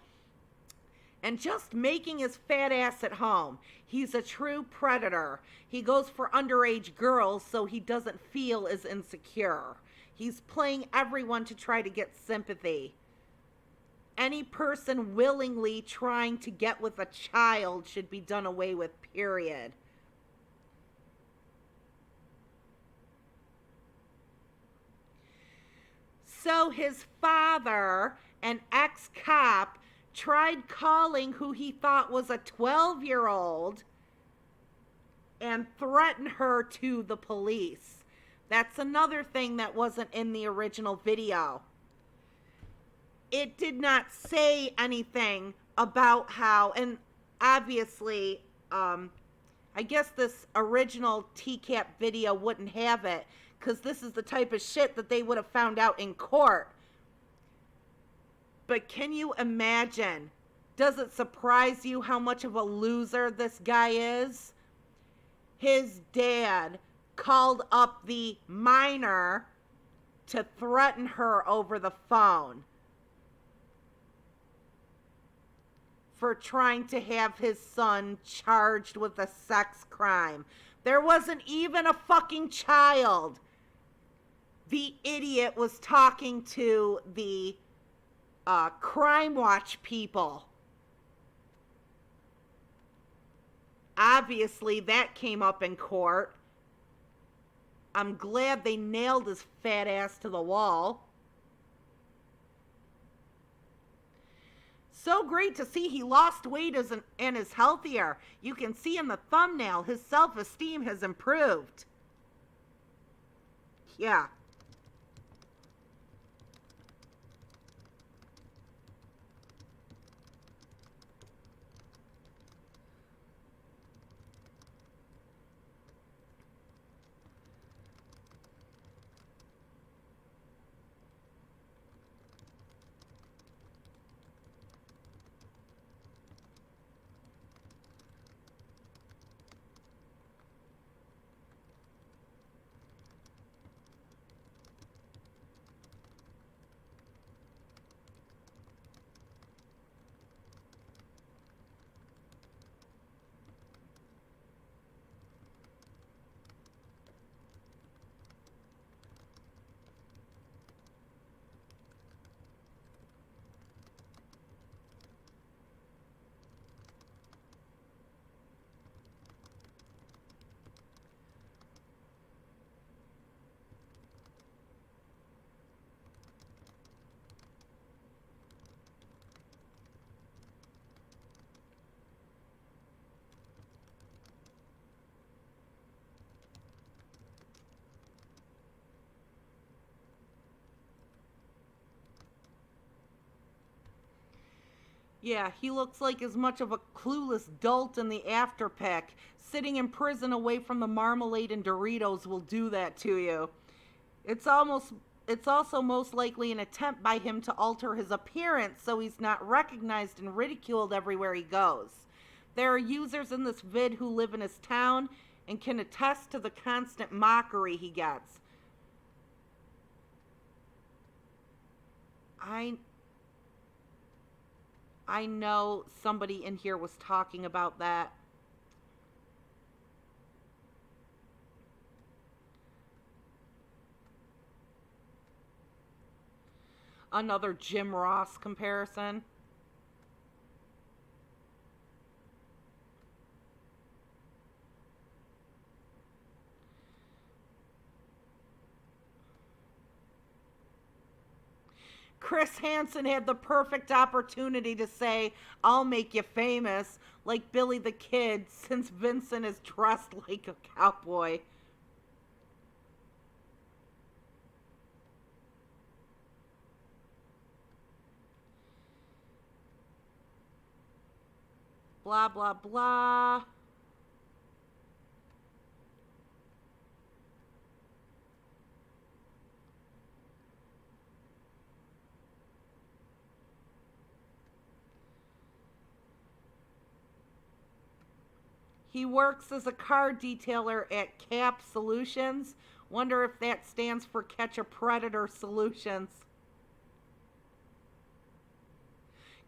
and just making his fat ass at home. He's a true predator. He goes for underage girls so he doesn't feel as insecure. He's playing everyone to try to get sympathy. Any person willingly trying to get with a child should be done away with, period. So his father, an ex-cop, tried calling who he thought was a 12-year-old and threatened her to the police. That's another thing that wasn't in the original video. It did not say anything about how, and obviously, I guess this original TCAP video wouldn't have it, because this is the type of shit that they would have found out in court. But can you imagine? Does it surprise you how much of a loser this guy is? His dad called up the minor to threaten her over the phone for trying to have his son charged with a sex crime. There wasn't even a fucking child. The idiot was talking to the Crime Watch people. Obviously, that came up in court. I'm glad they nailed his fat ass to the wall. So great to see he lost weight and is healthier. You can see in the thumbnail his self-esteem has improved. Yeah. Yeah, he looks like as much of a clueless dolt in the afterpick. Sitting in prison away from the marmalade and Doritos will do that to you. It's also most likely an attempt by him to alter his appearance so he's not recognized and ridiculed everywhere he goes. There are users in this vid who live in his town and can attest to the constant mockery he gets. I know somebody in here was talking about that. Another Jim Ross comparison. Chris Hansen had the perfect opportunity to say, "I'll make you famous," like Billy the Kid, since Vincent is dressed like a cowboy. Blah, blah, blah. He works as a car detailer at TCAP Solutions. Wonder if that stands for Catch a Predator Solutions.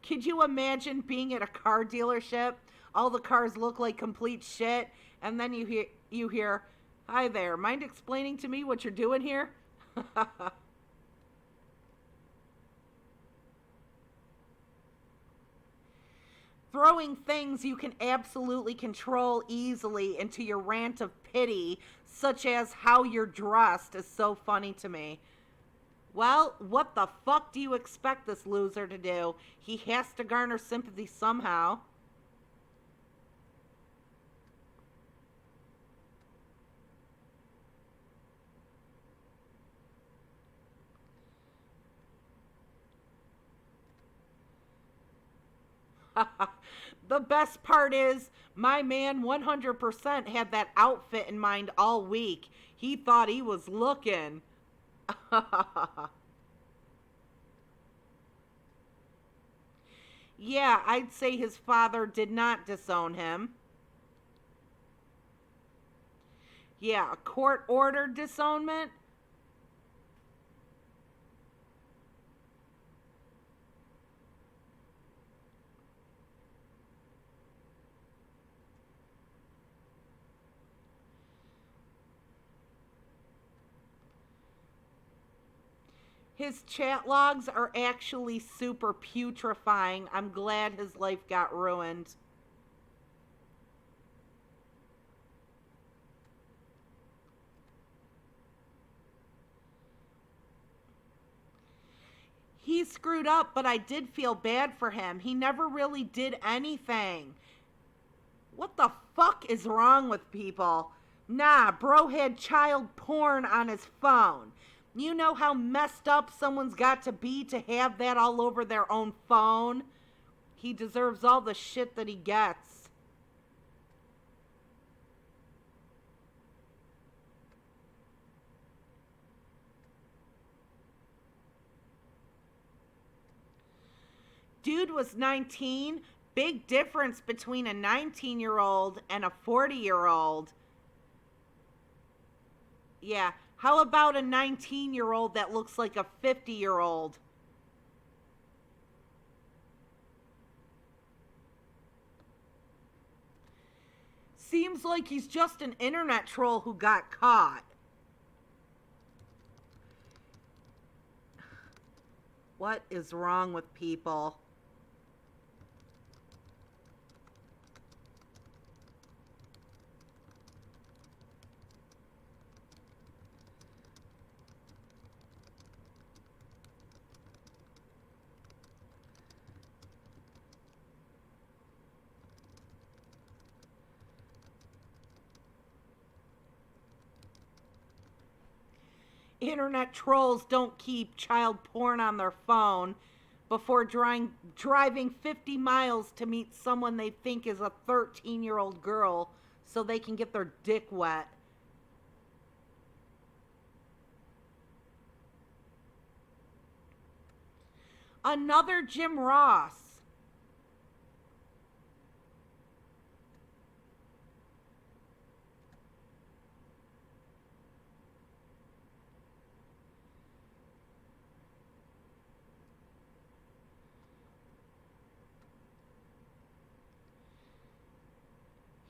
Could you imagine being at a car dealership? All the cars look like complete shit, and then you hear, "Hi there, mind explaining to me what you're doing here?" Throwing things you can absolutely control easily into your rant of pity, such as how you're dressed, is so funny to me. Well, what the fuck do you expect this loser to do? He has to garner sympathy somehow. The best part is, my man 100% had that outfit in mind all week. He thought he was looking. Yeah, I'd say his father did not disown him. Yeah, a court-ordered disownment? His chat logs are actually super putrefying. I'm glad his life got ruined. He screwed up, but I did feel bad for him. He never really did anything. What the fuck is wrong with people? Nah, bro had child porn on his phone. You know how messed up someone's got to be to have that all over their own phone? He deserves all the shit that he gets. Dude was 19. Big difference between a 19-year-old and a 40-year-old. Yeah, how about a 19-year-old that looks like a 50-year-old? Seems like he's just an internet troll who got caught. What is wrong with people? Internet trolls don't keep child porn on their phone. before driving 50 miles to meet someone they think is a 13-year-old girl so they can get their dick wet. Another Jim Ross.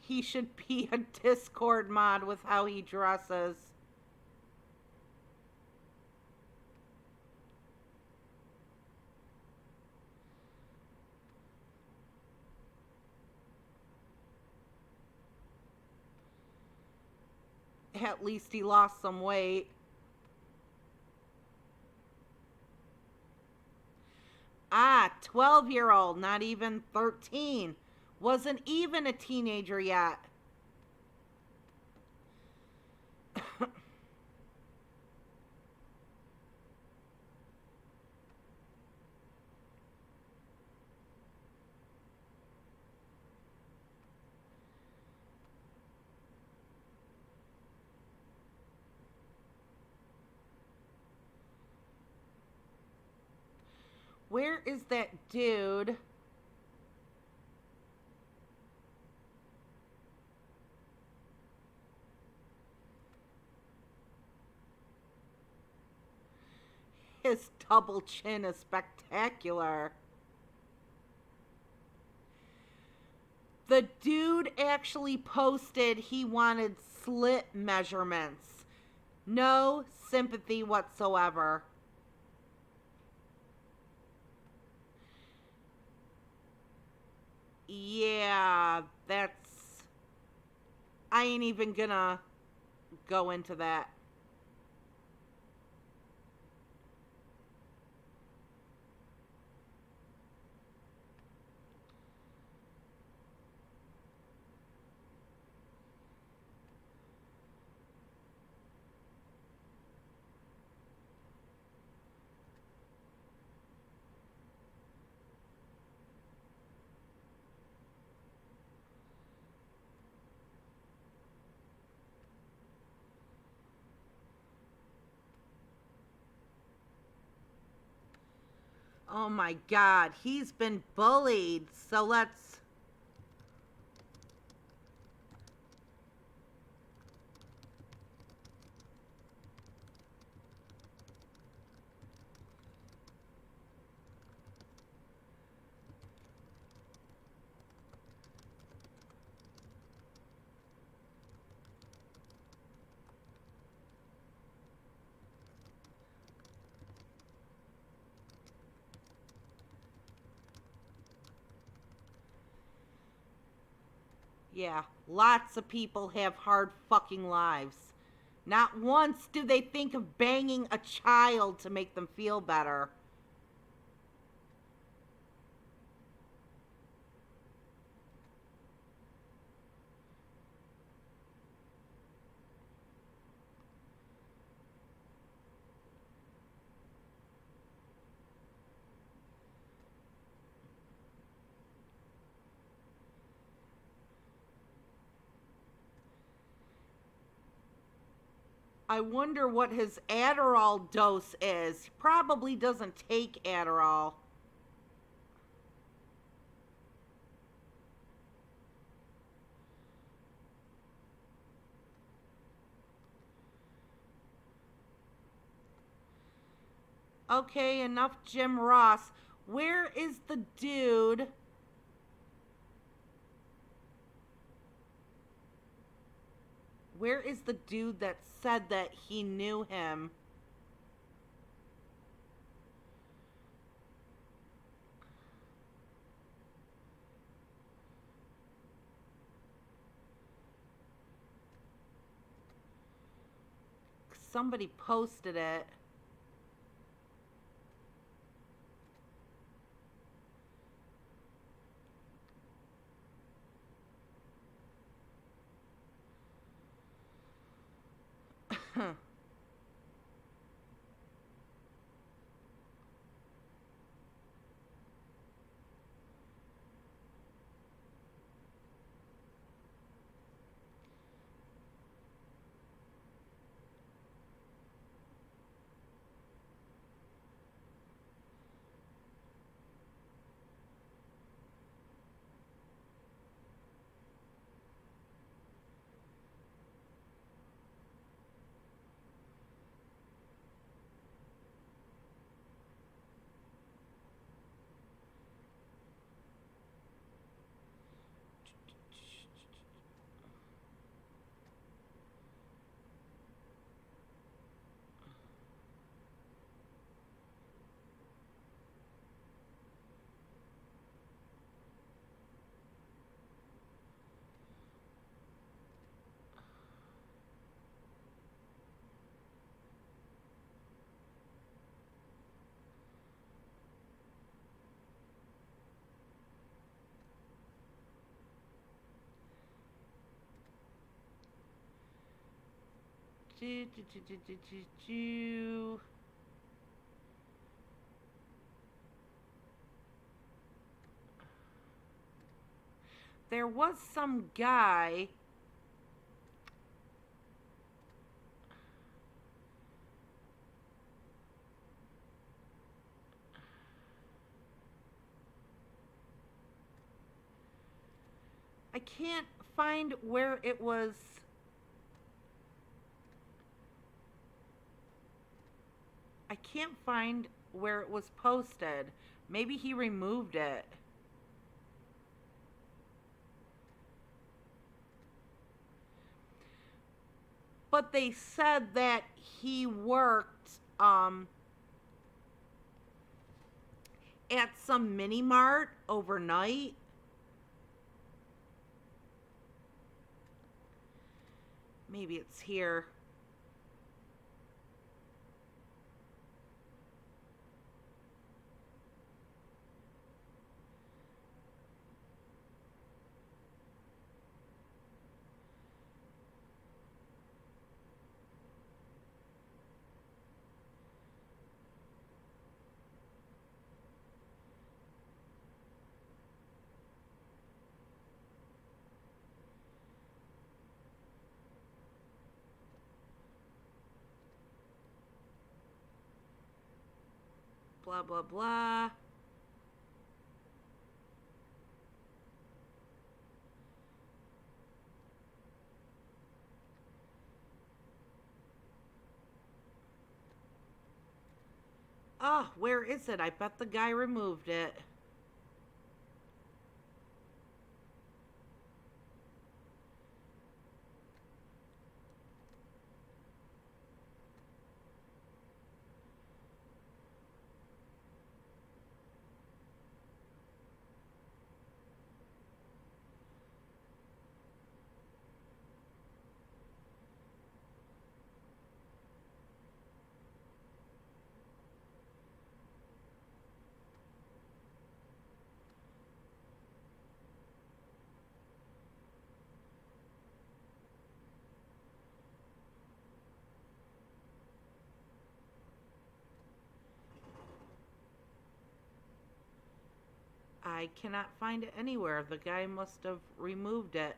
He should be a Discord mod with how he dresses. At least he lost some weight. Ah, 12-year-old, not even 13. Wasn't even a teenager yet. Where is that dude? His double chin is spectacular. The dude actually posted he wanted slit measurements. No sympathy whatsoever. Yeah, that's... I ain't even gonna go into that. Oh my God, he's been bullied. So let's... Yeah, lots of people have hard fucking lives. Not once do they think of banging a child to make them feel better. I wonder what his Adderall dose is. He probably doesn't take Adderall. Okay, enough Jim Ross. Where is the dude? Where is the dude that said that he knew him? Somebody posted it. There was some guy. I can't find where it was. I can't find where it was posted. Maybe he removed it. But they said that he worked at some mini mart overnight. Maybe it's here. Blah, blah, blah. Oh, where is it? I bet the guy removed it. I cannot find it anywhere. The guy must have removed it.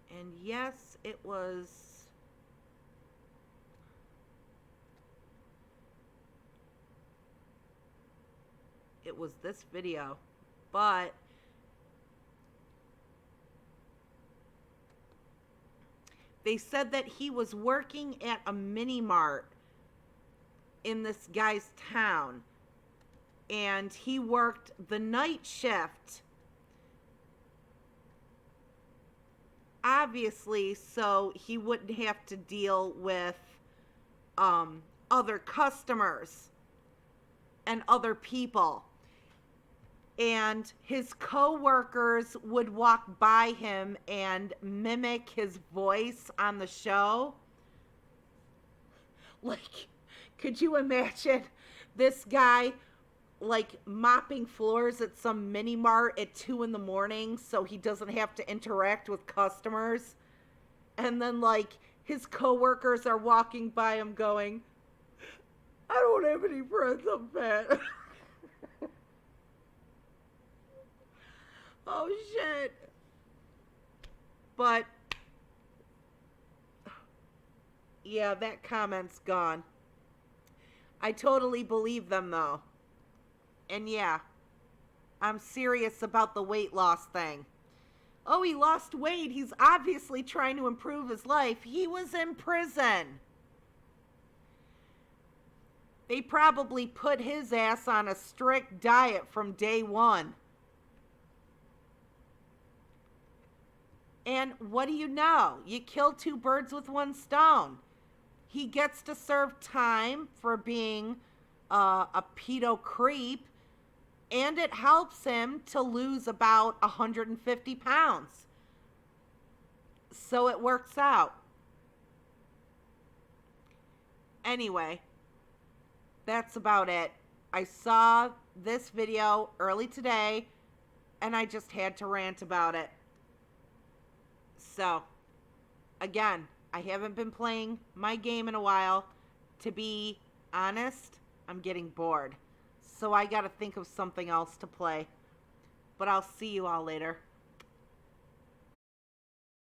And yes, it was this video, but they said that he was working at a mini mart in this guy's town, and he worked the night shift, obviously, so he wouldn't have to deal with other customers and other people. And his co-workers would walk by him and mimic his voice on the show. Like, could you imagine this guy like mopping floors at some mini mart at 2 a.m. so he doesn't have to interact with customers? And then like his co-workers are walking by him going, I don't have any friends, I'm fat. Oh shit. But yeah, that comment's gone. I totally believe them though. And yeah, I'm serious about the weight loss thing. Oh, he lost weight. He's obviously trying to improve his life. He was in prison. They probably put his ass on a strict diet from day one. And what do you know? You kill 2 birds with 1 stone. He gets to serve time for being a pedo creep, And it helps him to lose about 150 pounds. So it works out. Anyway, that's about it. I saw this video early today, and I just had to rant about it. So, again, I haven't been playing my game in a while. To be honest, I'm getting bored. So I gotta think of something else to play. But I'll see you all later.